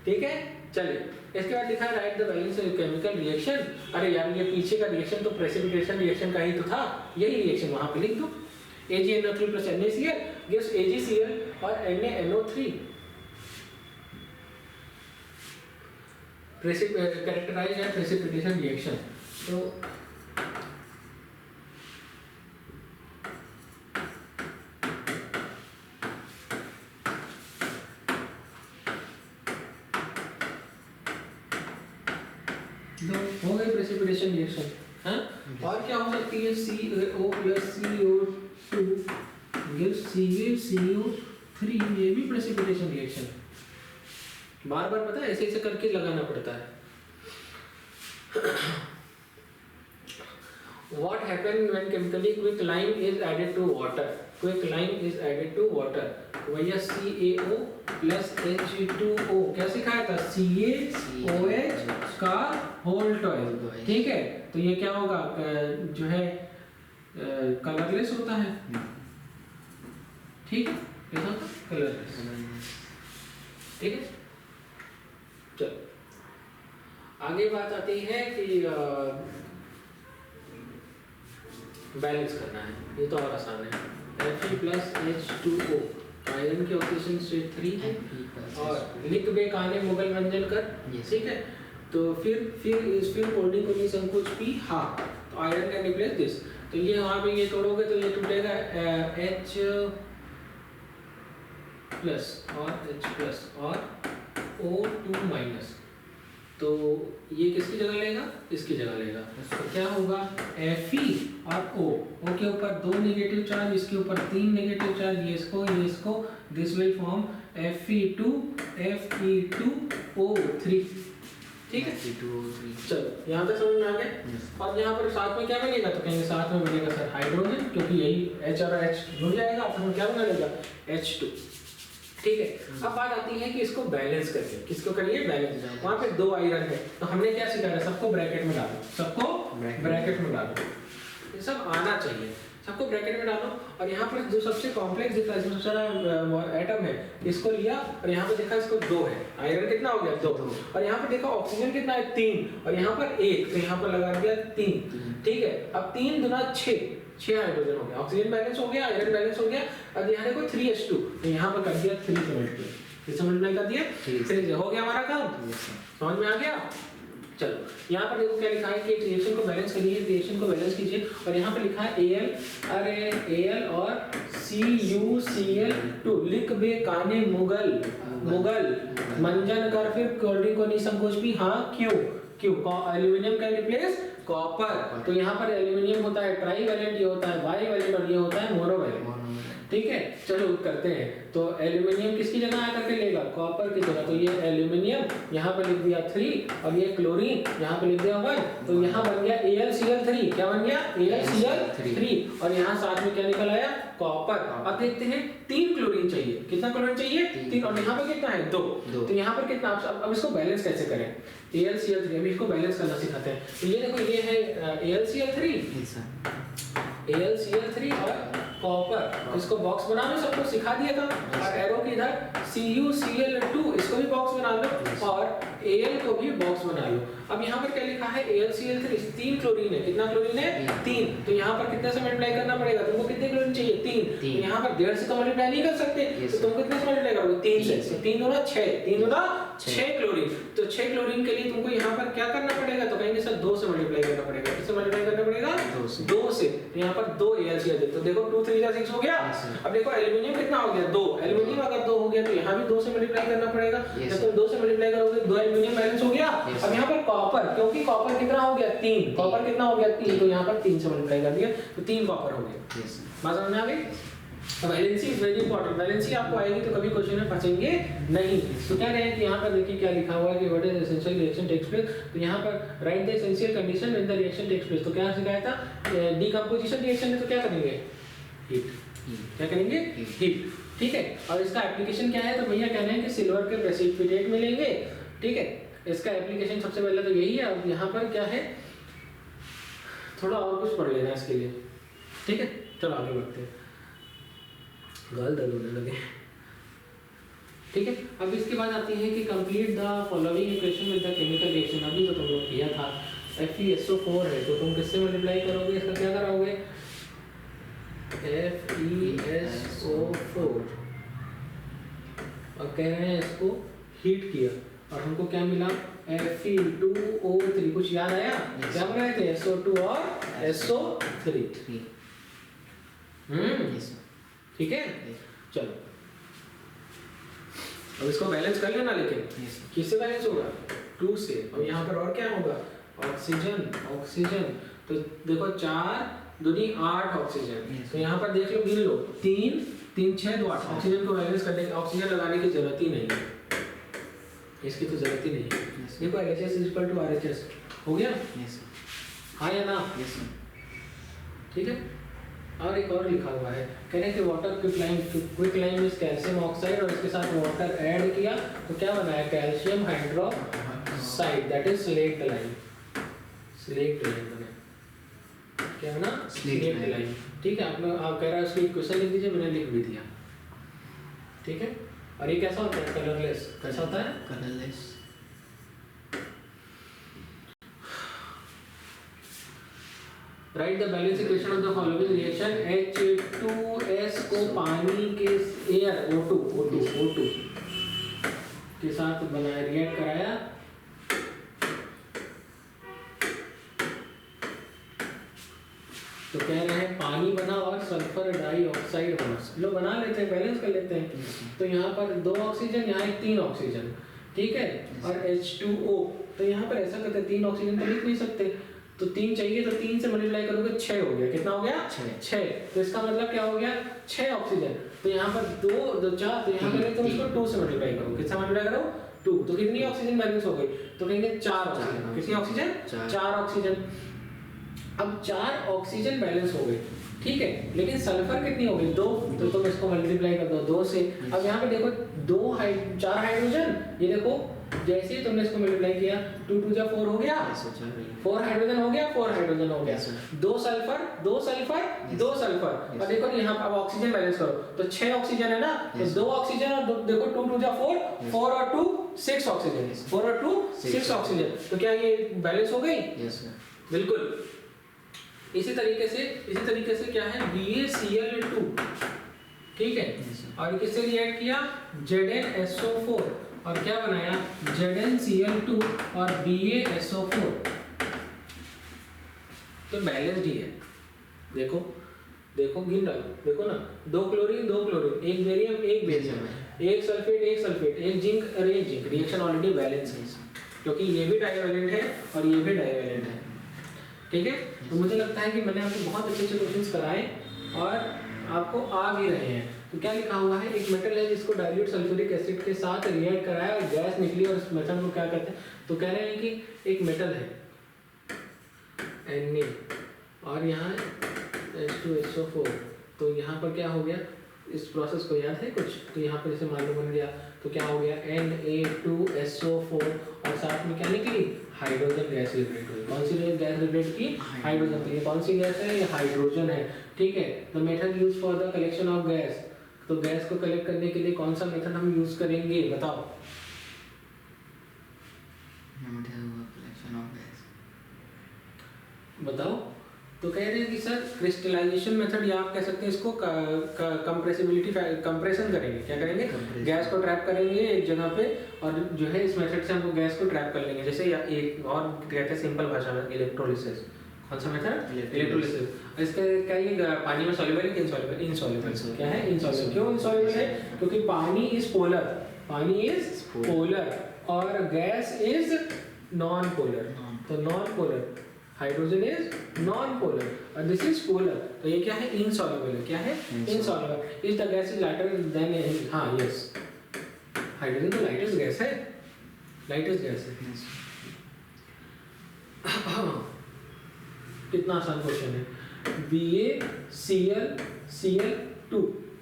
ठीक है। चलिए इसके बाद लिखा है right the balance of chemical reaction. अरे यार ये पीछे का रिएक्शन तो प्रेसिपिटेशन रिएक्शन का ही तो था, यही रिएक्शन वहां पे लिख दो। AgNO3 plus NaCl gives AgCl और NaNO3 characterized as precipitation reaction। तो हो गई प्रेसिपिटेशन रिएक्शन, हाँ। और क्या हो सकती है, CaO plus CO2 gives CaCO3, ये भी प्रेसिपिटेशन रिएक्शन। बार बार पता है ऐसे ऐसे करके लगाना पड़ता है। What happens when chemically quicklime is added to water? Quicklime is added to water। भैया CaO plus H2O क्या सिखाया था, CaOH का होल टॉइल, ठीक है। तो ये क्या होगा, जो है कलरलेस होता है, ठीक है, कैसा होता है कलरलेस, ठीक है। चलो आगे बात आती है कि बैलेंस करना है, ये तो और आसान है। Fe plus H2O आयरन की ऑक्सीजन स्टेट 3 है और लिख बे काने मुगल व्यंजन कर, ठीक है। तो फिर कोल्डिंग को नहीं संकोच पी, हाँ, तो आयरन कैन रिप्लेस दिस। तो ये वहाँ पे ये तोड़ोगे तो ये टूटेगा H प्लस और H प्लस और O2 माइनस। तो ये किसकी जगह लेगा, इसकी जगह लेगा। तो क्या होगा, Fe और O के ऊपर 2 नेगेटिव चार्ज, इसके ऊपर 3 नेगेटिव चार्ज, ये इसको this will form Fe2 Fe2O3, ठीक है। चलो यहाँ तक समझ में आ गया। और यहाँ पर साथ में क्या बनेगा, तो कहेंगे साथ में बनेगा सर हाइड्रोजन, क्योंकि यही H और H जुड़ जाएगा, तो क्या बना लेगा H2, ठीक है। अब बात आती है कि इसको बैलेंस करके, किसको करिए बैलेंस। वहाँ पे 2 आयरन है, तो हमने क्या सीखा, सबको ब्रैकेट में डालो, सबको ब्रैकेट में डालो, ये सब आना चाहिए, सबको ब्रैकेट में डालो। और यहाँ पर जो सबसे कॉम्प्लेक्स दिखा है, इसमें सारा एटम है, इसको लिया और यहाँ पे देखा इसको 2 है, आयरन कितना हो गया 2, और यहाँ पे देखा ऑक्सीजन कितना है 3, और यहाँ पर 1, तो यहाँ पर लगा दिया 3, ठीक है। अब 3 दुना 6 हाइड्रोजन हो गया, ऑक्सीजन बैलेंस हो गया, आयरन बैलेंस हो गया। अब यहाँ देखो 3H2, तो यहाँ पर कर दिया 3 से मल्टीप्लाई, किससे मल्टीप्लाई कर दिया 3 से, हो गया हमारा काम, समझ में आ गया। चलो यहाँ पर देखो क्या लिखा है कि रिएक्शन को बैलेंस करिए, रिएक्शन को बैलेंस कीजिए, और यहाँ पर लिखा है Al, अरे Al और CuCl2 लिख बे काने मुगल मंजन कर, फिर कोल्डिंग को नहीं संकोच भी, हाँ क्यों एल्यूमिनियम का रिप्लेस कॉपर। तो यहाँ पर एल्यूमिनियम होता है ट्राईवैलेंट, ये होता है बाईवैलेंट, और ये होता है मोनोवैलेंट, ठीक है। चलो करते हैं। तो एल्यूमिनियम किसकी जगह आकर के लेगा, कॉपर की जगह। तो ये एल्यूमिनियम यहाँ पर लिख दिया 3, और ये क्लोरीन यहाँ पर लिख दिया 1, तो यहाँ बन गया AlCl3, क्या बन गया AlCl3, और यहाँ साथ में क्या निकल आया, कॉपर। अब देखते हैं 3 क्लोरीन चाहिए, कितना क्लोरीन चाहिए 3, और यहाँ पर कितना है 2, तो यहाँ पर कितना, अब इसको बैलेंस कैसे करें, AlCl3, अभी इसको बैलेंस करना सिखाते हैं। तो ये देखो ये है AlCl3 और कॉपर, इसको बॉक्स बना लो, सबको सिखा दिया था। और एरो की इधर CuCl2, इसको भी बॉक्स बना लो, और Al को भी बॉक्स बना लो। अब यहाँ पर क्या लिखा है AlCl3, 3 क्लोरीन है, कितना क्लोरीन है 3, तो यहाँ पर कितने से मल्टीप्लाई करना पड़ेगा, तुमको कितने क्लोरीन चाहिए 3, तो यहाँ पर 1.5 से तो मल्टीप्लाई नहीं कर सकते, तो तुम कितने से मल्टीप्लाई करोगे 3 से, तो 3 दूना 6, 3 दूना 6 क्लोरीन। तो 6 क्लोरीन के लिए तुमको यहाँ पर क्या करना पड़ेगा, तो कहेंगे सर 2 से मल्टीप्लाई करना पड़ेगा, किससे मल्टीप्लाई करना पड़ेगा 2 से, तो यहाँ पर 2 AlCl, तो देखो 2 3 6 हो गया। अब देखो एल्यूमिनियम कितना हो गया 2, एल्यूमिनियम अगर 2 हो गया तो यहाँ भी 2 से मल्टीप्लाई करना पड़ेगा, जब तुम 2 से मल्टीप्लाई करोगे 2 एल्यूमिनियम बैलेंस हो गया। अब यहाँ पर कॉपर, क्योंकि कॉपर कितना हो गया 3, कॉपर कितना हो गया 3, तो यहाँ पर 3 से मल्टीप्लाई कर दिया, तो 3 कॉपर हो गया। बात समझ में आ गई। Valency is very important, valency आपको आएगी तो कभी क्वेश्चन में फंसेंगे नहीं। तो क्या कहें कि यहाँ पर देखिए क्या लिखा हुआ है कि what is essential reaction takes place, तो यहाँ पर write the essential condition when the reaction takes place. तो क्या सिखाया था, डीकंपोजिशन रिएक्शन में तो क्या करेंगे, हीट, क्या करेंगे हीट, ठीक है। और इसका एप्लीकेशन क्या है, तो भैया कह रहे हैं कि सिल्वर के प्रेसिपिटेट में लेंगे, ठीक है। इसका एप्लीकेशन सबसे पहले तो यही है। अब यहाँ पर क्या है, थोड़ा और कुछ पढ़ लेना इसके लिए, ठीक है। चलो आगे बढ़ते हैं। गाल दर्द होने लगे। ठीक है, अब इसके बाद आती है कि complete the following equation with the chemical reaction. अभी तो तुम लोग किया था, FeSO4 है तो तुम किससे मल्टीप्लाई करोगे, इसका क्या कराओगे, FeSO4 और कह रहे हैं इसको हीट किया और हमको क्या मिला, Fe2O3। कुछ याद आया? क्या बनाए थे, SO2 और SO3। ठीक है, चलो अब इसको बैलेंस कर लेना, लेकिन किससे बैलेंस होगा, 2 से। और यहाँ पर और क्या होगा, ऑक्सीजन, ऑक्सीजन। तो देखो 4 दूनी 8 ऑक्सीजन। तो यहाँ पर देख लो, गिन लो, 3 3 6 2 8। ऑक्सीजन को बैलेंस करने, ऑक्सीजन लगाने की जरूरत ही नहीं है, इसकी तो जरूरत ही नहीं है। देखो LHS इक्वल टू RHS हो गया, हाँ या ना, ठीक है। और एक और लिखा हुआ है, कह रहे हैं कि water quicklime is calcium oxide और इसके साथ वाटर ऐड किया तो क्या बनाया, calcium hydroxide, that is slate lime. Slate lime बना, क्या बना, स्लेट लाइम। ठीक है, आप कह रहा है उसकी क्वेश्चन लिख दीजिए, मैंने लिख भी दिया। ठीक है, और ये कैसा होता है, कलरलेस। कैसा होता है, colourless. Right the balance equation of the following reaction. H2S को पानी के एयर O2 के साथ बनाया, रिएक्ट कराया, तो कह रहे हैं पानी बना और सल्फर डाइऑक्साइड बना। लो बना लेते हैं, बैलेंस कर लेते हैं। तो यहाँ पर 2 ऑक्सीजन, यहाँ 3 ऑक्सीजन, ठीक है, और H2O। तो यहाँ पर ऐसा करते हैं, 3 ऑक्सीजन तो लिख नहीं सकते, तो 3 चाहिए, तो 3 से मल्टीप्लाई करोगे 6 हो गया। कितना हो गया, 6। तो इसका मतलब क्या हो गया, 6 ऑक्सीजन। तो यहाँ पर 2 4, तो यहाँ पर तुम इसको 2 से मल्टीप्लाई करो। किससे मल्टीप्लाई करो, 2। तो कितनी ऑक्सीजन बैलेंस हो गई, तो कहेंगे 4 ऑक्सीजन। कितनी ऑक्सीजन, 4 ऑक्सीजन। अब 4 ऑक्सीजन बैलेंस हो गए, ठीक है, लेकिन सल्फर कितनी हो गई, 2। तो तुम इसको मल्टीप्लाई कर दो 2 से। अब यहाँ पे देखो 4 हाइड्रोजन, ये देखो जैसे ही तुमने इसको मल्टीप्लाई किया, 2 2 जा 4 हो गया, 4 हाइड्रोजन हो गया, 4 हाइड्रोजन हो गया, 2 सल्फर 2 सल्फर 2 सल्फर। और देखो यहाँ अब ऑक्सीजन बैलेंस करो, तो 6 ऑक्सीजन है ना, तो 2 ऑक्सीजन और देखो 2 2 जा 4, 4 और 2 6 ऑक्सीजन, 4 और 2 6 ऑक्सीजन। तो क्या ये बैलेंस हो गई, बिल्कुल। इसी तरीके से क्या है, BaCl2, ठीक है, और किससे रिएक्ट किया, ZnSO4 और क्या बनाया, ZnCl2 और BaSO4। तो बैलेंस्ड ही है। देखो गिन डालो, देखो ना, 2 chlorine 2 chlorine, 1 barium 1 barium, 1 sulphate 1 sulphate, 1 zinc और 1 जिंक। रिएक्शन ऑलरेडी बैलेंस है, क्योंकि ये भी डाइवैलेंट है और ये भी डाइवैलेंट है। ठीक है, तो मुझे लगता है कि मैंने आपको बहुत अच्छे क्वेश्चंस कराए और आपको आ भी रहे हैं। तो क्या लिखा हुआ है, एक मेटल है जिसको डाइल्यूट सल्फ्यूरिक एसिड के साथ रिएक्ट कराया और गैस निकली, और इस मेटल को क्या कहते हैं, तो कह रहे हैं कि एक मेटल है Na और यहाँ H2SO4। तो यहाँ पर क्या हो गया, इस प्रोसेस को याद है कुछ, तो यहाँ पर जैसे मालूम बन गया, तो क्या हो गया, Na2SO4 और साथ में क्या निकली, हाइड्रोजन गैस लिबरेट हुई। कौन सी गैस लिबरेट की, हाइड्रोजन। तो ये कौन सी गैस है, ये हाइड्रोजन है, ठीक है। The method use for the collection of gas, तो गैस को कलेक्ट करने के लिए कौन सा मेथड हम यूज करेंगे, बताओ। बताओ, तो कह रहे हैं कि सर क्रिस्टलाइजेशन मेथड, या आप कह सकते हैं इसको कंप्रेसिबिलिटी, कंप्रेशन करेंगे। क्या करेंगे, गैस को ट्रैप करेंगे एक जगह पे, और जो है इस मेथड से हमको गैस को ट्रैप कर लेंगे। जैसे एक और कहते हैं सिंपल भाषा में इलेक्ट्रोलिसिस। कौन सा मेथड, इलेक्ट्रोलिसिस। इसका क्या, ये पानी में सॉल्युबल है, इनसॉल्युबल, इनसॉल्युबल। क्या है, इनसॉल्युबल। क्यों इनसॉल्युबल है, क्योंकि पानी इज पोलर और गैस इज नॉन पोलर। तो non polar, hydrogen is non polar और दिस इज पोलर। तो ये क्या है, इनसॉल्युबल है। क्या है, insoluble. Is the gas is lighter than, हाँ यस, हाइड्रोजन तो लाइटेस्ट गैस है, लाइटेस्ट गैस है। कितना आसान क्वेश्चन है। BaCl2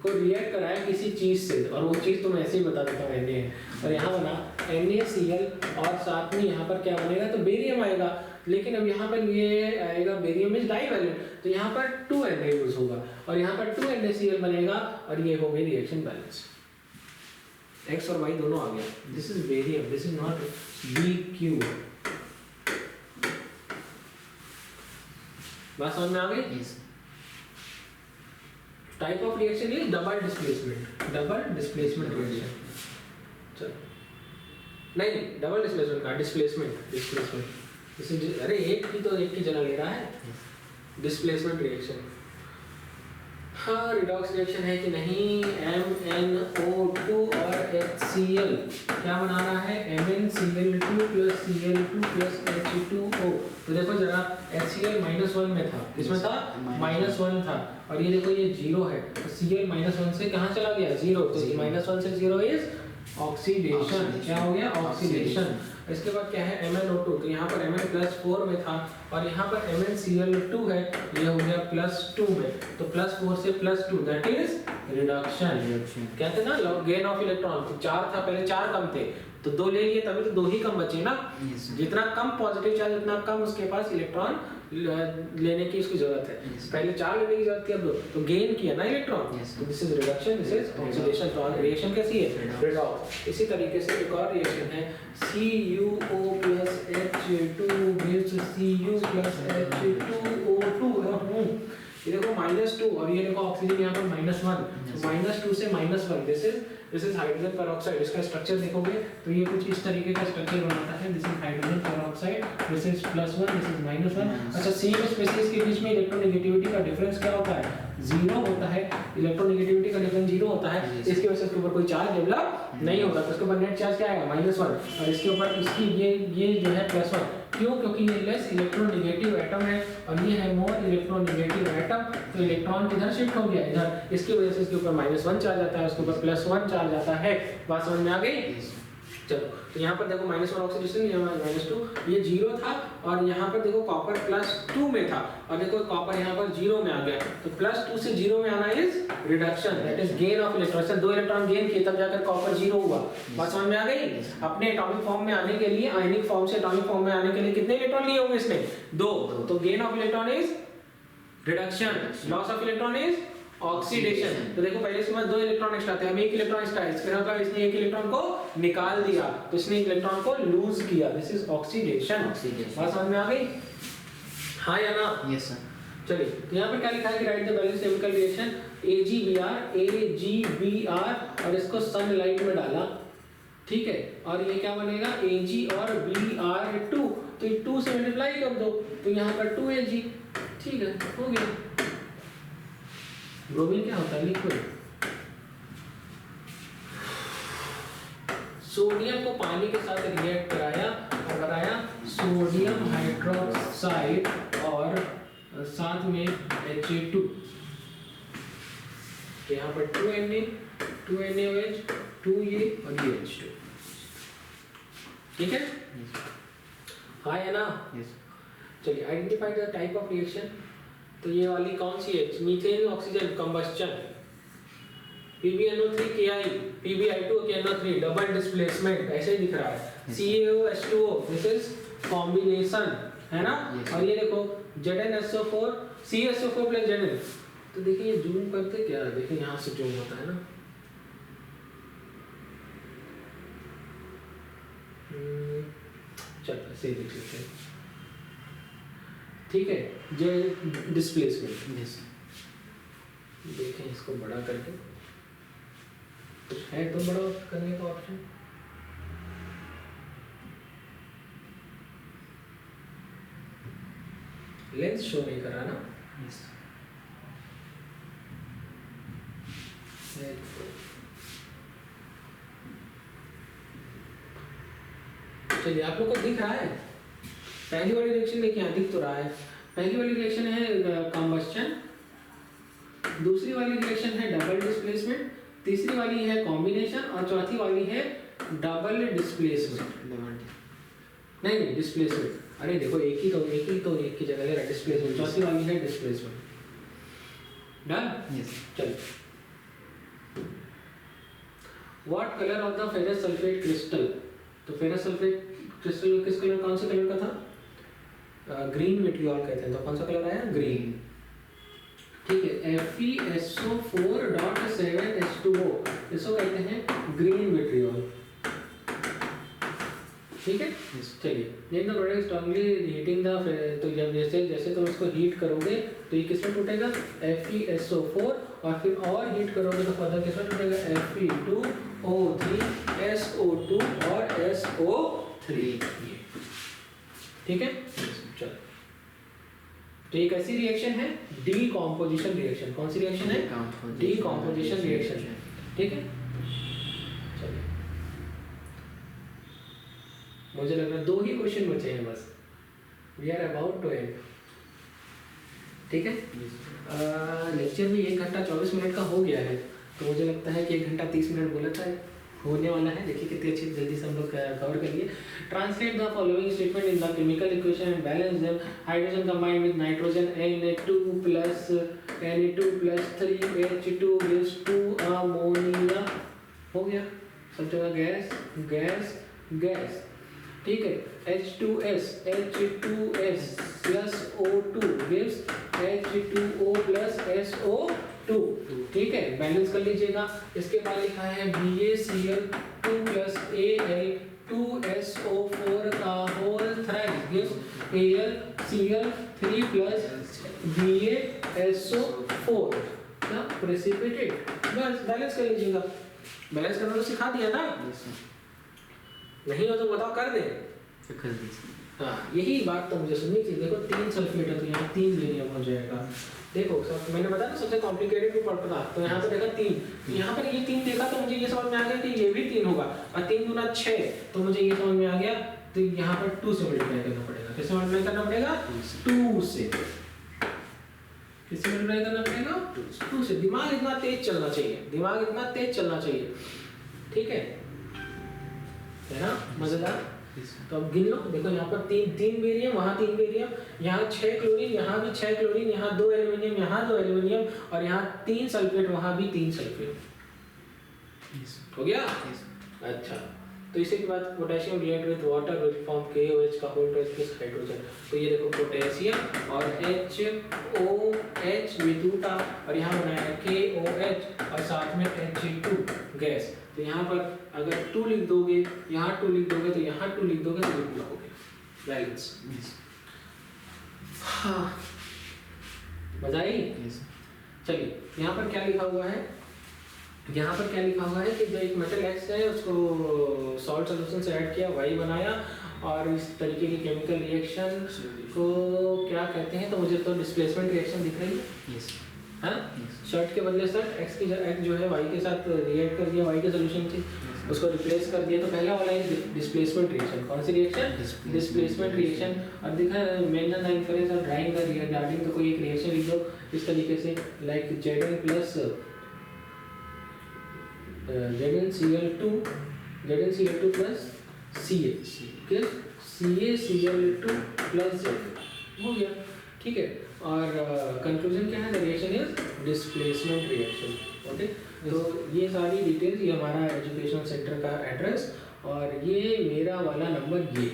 को रिएक्ट कराया किसी चीज़ से, और वो चीज़ तो मैं ऐसे ही बता देता हूँ Na है, और यहाँ बना NaCl और साथ में यहाँ पर क्या बनेगा, तो बेरियम आएगा। लेकिन अब यहाँ पर ये आएगा बेरियम इज डाइवैलेंट, तो यहाँ पर 2Na यूज होगा और यहाँ पर 2NaCl बनेगा और ये हो गई रिएक्शन बैलेंस। X और Y दोनों आ गया। This is barium, this is not BQ। बात समझ में आ गई? Yes. Type of reaction is double displacement reaction. चलो नहीं डबल डिस्प्लेसमेंट का डिस्प्लेसमेंट इसे अरे एक की जगह ले रहा है डिस्प्लेसमेंट रिएक्शन। हाँ रिडॉक्स रिएक्शन है कि नहीं, MnO2 और HCl क्या बना रहा है, MnCl2 plus Cl2 plus H2O। तो देखो जरा HCl -1 में था, इसमें था -1 था, और ये देखो ये 0 है, तो Cl -1 से कहाँ चला गया 0, तो -1 से 0 इज ऑक्सीडेशन। क्या हो गया ऑक्सीडेशन। इसके बाद क्या है MnO2, तो यहाँ पर Mn+4 में था और यहाँ पर MnCl2 है, ये हो गया +2 में, तो +4 से +2 दैट इज रिडक्शन। कहते हैं ना गेन ऑफ इलेक्ट्रॉन, तो 4 था पहले, 4 कम थे तो 2 ले लिए, तभी तो 2 ही कम बचे ना। जितना कम पॉजिटिव चार्ज उतना कम उसके पास इलेक्ट्रॉन लेने की उसकी जरूरत है। पहले 4 लेने की जरूरत थी, अब 2, तो गेन किया ना इलेक्ट्रॉन, तो this is reduction, this is oxidation. तो रिएक्शन कैसी है रिडॉक्स। इसी तरीके से एक और रिएक्शन है CuO plus H2 gives Cu plus H2O2। ये देखो -2 और ये देखो ऑक्सीजन यहाँ पर -1, -2 से -1 दिस इज हाइड्रोजन पेरोक्साइड। इसका स्ट्रक्चर देखोगे तो ये कुछ इस तरीके का स्ट्रक्चर बनाता है, this is hydrogen peroxide, this is +1, this is -1। अच्छा सेम स्पीशीज के बीच में इलेक्ट्रोनेगेटिविटी का डिफरेंस क्या होता है 0 होता है, इलेक्ट्रोनेगेटिविटी का डिफरेंस 0 होता है, इसकी वजह से इसके ऊपर कोई चार्ज डेवलप नहीं होगा, तो इसके ऊपर नेट चार्ज क्या आएगा -1, और इसके ऊपर इसकी ये जो है +1। क्यों? क्योंकि ये लेस इलेक्ट्रोनेगेटिव एटम है और ये है मोर इलेक्ट्रोनेगेटिव एटम, तो इलेक्ट्रॉन किधर शिफ्ट हो गया इधर, इसकी वजह से इसके ऊपर -1 चार्ज आता है, उसके ऊपर +1 चार्ज आता है। बात समझ में आ गई? चलो तो यहाँ पर देखो -1 ऑक्सीडेशन, यहाँ -2, ये 0 था और यहाँ पर देखो कॉपर +2 में था और देखो कॉपर यहाँ पर 0 में आ गया, तो +2 से 0 में आना is reduction, that is gain of electron. 2 electron gain किए तब जाकर कॉपर 0 हुआ। बात समझ में आ गई? अपने एटॉमिक फॉर्म में आने के लिए, आयनिक फॉर्म से एटॉमिक फॉर्म में आने के लिए कितने इलेक्ट्रॉन लिए होंगे इसने 2, तो gain of electron is reduction, loss of electron is oxidation. तो देखो पहले इसके बाद 2 इलेक्ट्रॉन एक्स्ट्रा थे, अब 1 इलेक्ट्रॉन एक्स्ट्रा है, इसका मतलब इसने 1 इलेक्ट्रॉन को निकाल दिया, तो इसने 1 इलेक्ट्रॉन को लूज किया, दिस इज ऑक्सीडेशन। बात समझ में आ गई? हाँ या ना? Yes sir. चलिए तो यहाँ पर क्या लिखा है कि right the balance chemical reaction AgBr और इसको सनलाइट में डाला, ठीक है, और ये क्या बनेगा Ag और Br2, तो ये 2 से मल्टीप्लाई कर दो, तो यहाँ पर 2Ag, ठीक है, हो गया। ब्रोमीन क्या होता है लिक्विड, सोडियम को पानी के साथ रिएक्ट कराया और बनाया सोडियम हाइड्रोक्साइड और साथ में Ha2, यहाँ पर 2Na 2NaOH 2 ये और ये H2, ठीक है? हाँ या ना? चलिए identify the type of reaction, तो ये वाली कौन सी है, methane oxygen combustion, PbNO3 Ki, PbI2 KNO3 double displacement, ऐसे ही दिख रहा है, CaOH2O दिस इज कॉम्बिनेशन, है ना? और ये देखो ZnSO4 CSO4 प्लस Zn, तो देखिए ये जूम करते क्या, देखिए यहाँ से जूम होता है ना, चलो ऐसे ही देख लेते हैं, ठीक है। जे डिस्प्लेसमेंट, यस देखें इसको बड़ा करके, कुछ है तो बड़ा करने का ऑप्शन, लेंस शो नहीं कर रहा ना, यस चलिए आप लोग को दिख रहा है? पहली वाली रिएक्शन देखिए यहाँ दिख तो रहा है, पहली वाली रिएक्शन है कंबस्टन, दूसरी वाली रिएक्शन है डबल डिस्प्लेसमेंट, तीसरी वाली है कॉम्बिनेशन और चौथी वाली है डबल डिस्प्लेसमेंट, नहीं डिस्प्लेसमेंट, अरे देखो एक ही की जगह ले रहा डिस्प्लेसमेंट, चौथी वाली है डिस्प्लेसमेंट। डन? यस चलो what colour of the ferrous sulphate crystal, तो फेरस सल्फेट क्रिस्टल किस कलर, कौन से कलर का था, ग्रीन विट्रियोल कहते हैं, तो कौन सा कलर आया, ग्रीन। ठीक है, FeSO4.7H2O इसको कहते हैं ग्रीन विट्रियोल। ठीक है, चलिए then the product strongly heating the, तो जब जैसे जैसे तुम इसको हीट करोगे तो ये किसमें टूटेगा, FeSO4, और फिर और हीट करोगे तो फर्दर किसमें टूटेगा, Fe2O3 SO2 और SO3। ठीक है, चलो तो एक ऐसी रिएक्शन है डीकॉम्पोजिशन रिएक्शन। कौन सी रिएक्शन है, डीकॉम्पोजिशन रिएक्शन। ठीक है, चलिए मुझे लग रहा है 2 ही क्वेश्चन बचे हैं बस, we are about to end. ठीक है, लेक्चर भी 1 घंटा 24 मिनट का हो गया है, तो मुझे लगता है कि 1 घंटा 30 मिनट बोला था होने वाला है। देखिए कितनी अच्छी जल्दी से हम लोग कवर कर लिए। Translate the following statement in the chemical equation and balance them. Hydrogen combined with nitrogen Na2 plus Na2 plus 3H2 gives 2 ammonia. हो गया, सब जगह गैस गैस गैस। ठीक है, H2S plus O2 gives H2O plus SO2। ठीक है, balance कर लीजिएगा। इसके बाद लिखा है BaCl2 प्लस Al2SO4 का whole thrice gives AlCl3 plus BaSO4 का प्रेसिपिटेट। बस बैलेंस कर लीजिएगा। बैलेंस करना तो सिखा दिया ना, नहीं हो तो बताओ, कर दे। हाँ, यही बात तो मुझे सुननी थी। देखो 3 सल्फेट है तो यहाँ 3 बेरियम हो जाएगा। देखो सब मैंने बताया ना सबसे कॉम्प्लिकेटेड भी पढ़ता था, तो यहाँ पे देखा 3, यहाँ पर ये 3 देखा तो मुझे ये समझ में आ गया कि ये भी 3 होगा, और 3 गुना 6, तो मुझे ये समझ में आ गया। तो यहाँ पर 2 से मल्टीप्लाई करना पड़ेगा। किससे मल्टीप्लाई करना पड़ेगा, 2 से। किससे मल्टीप्लाई करना पड़ेगा, 2 से। दिमाग इतना तेज चलना चाहिए, दिमाग इतना तेज चलना चाहिए। ठीक है ना, मजेदार। तो अब गिन लो, देखो यहाँ पर 3 बेरियम, वहाँ 3 बेरियम, यहाँ 6 क्लोरीन, यहाँ भी 6 क्लोरीन, यहाँ 2 एल्यूमिनियम, यहाँ 2 एल्यूमिनियम, और यहाँ 3 सल्फेट, वहाँ भी 3 सल्फेट। हो गया। अच्छा, तो इसी के बाद potassium react with water will form KOH का होल ट्वाइस प्लस हाइड्रोजन। तो ये देखो पोटेशियम और HOH विद और यहाँ बनाया KOH और साथ में He2 गैस। तो यहाँ पर अगर 2 लिख दोगे, यहाँ 2 लिख दोगे, तो यहाँ 2 लिख दोगे, तो ये पूरा हो गया बैलेंस। हाँ, मजा आई। चलिए यहाँ पर क्या लिखा हुआ है, यहाँ पर क्या लिखा हुआ है कि जो एक मेटल X है उसको सॉल्ट सॉल्यूशन से ऐड किया, Y बनाया, और इस तरीके की केमिकल रिएक्शन को क्या कहते हैं, तो मुझे तो डिस्प्लेसमेंट रिएक्शन दिख रही है। हाँ, शर्ट के बदले शर्ट, X जो है Y के साथ रिएक्ट कर दिया, Y के सोल्यूशन से उसको रिप्लेस कर दिया, तो पहला वाला है डिस्प्लेसमेंट रिएक्शन। कौन सी रिएक्शन, डिस्प्लेसमेंट रिएक्शन। और दिखा mention the influence of drawing the regarding, तो कोई एक रिएक्शन लिख दो इस तरीके से, like Zn plus ZnCl2 plus Ca, CaCl2 plus Z हो गया। ठीक है, और कंक्लूजन क्या है, the reaction is displacement reaction. Okay, तो ये सारी डिटेल्स, ये हमारा एजुकेशनल सेंटर का एड्रेस, और ये मेरा वाला नंबर ये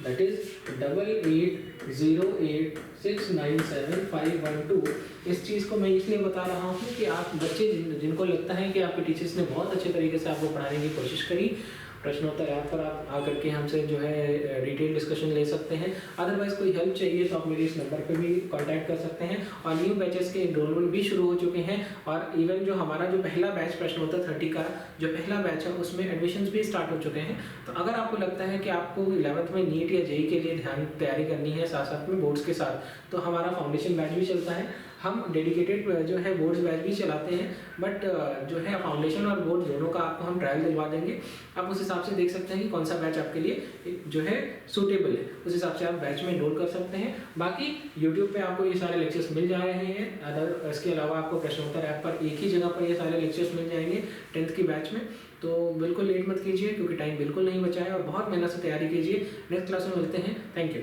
दैट इज 8808697512। इस चीज़ को मैं इसलिए बता रहा हूँ कि आप बच्चे जिनको लगता है कि आपके टीचर्स ने बहुत अच्छे तरीके से आपको पढ़ाने की कोशिश करी, प्रश्नोत्तर ऐप पर आप आकर के हमसे जो है डिटेल डिस्कशन ले सकते हैं। अदरवाइज कोई हेल्प चाहिए तो आप मेरे इस नंबर पे भी कांटेक्ट कर सकते हैं। और न्यू बैचेस के एनरोलमेंट भी शुरू हो चुके हैं, और इवन जो हमारा जो पहला बैच प्रश्नोत्तर 30 का जो पहला बैच है उसमें एडमिशन्स भी स्टार्ट हो चुके हैं। तो अगर आपको लगता है कि आपको 11th में नीट या जेई के लिए तैयारी करनी है साथ साथ में बोर्ड्स के साथ, तो हमारा फाउंडेशन बैच भी चलता है। हम डेडिकेटेड जो है बोर्ड्स बैच भी चलाते हैं, बट जो है फाउंडेशन और बोर्ड दोनों का आपको हम ट्रायल दिलवा देंगे। आप उस हिसाब से देख सकते हैं कि कौन सा बैच आपके लिए जो है सूटेबल है, उस हिसाब से आप बैच में एनरोल कर सकते हैं। बाकी यूट्यूब पे आपको ये सारे लेक्चर्स मिल जा रहे हैं। अदर इसके अलावा आपको प्रश्नोत्तर ऐप पर एक ही जगह पर ये सारे लेक्चर्स मिल जाएंगे 10th की बैच में। तो बिल्कुल लेट मत कीजिए, क्योंकि टाइम बिल्कुल नहीं बचा है, और बहुत मेहनत से तैयारी कीजिए। नेक्स्ट क्लास में मिलते हैं। Thank you.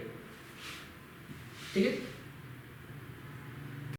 ठीक है।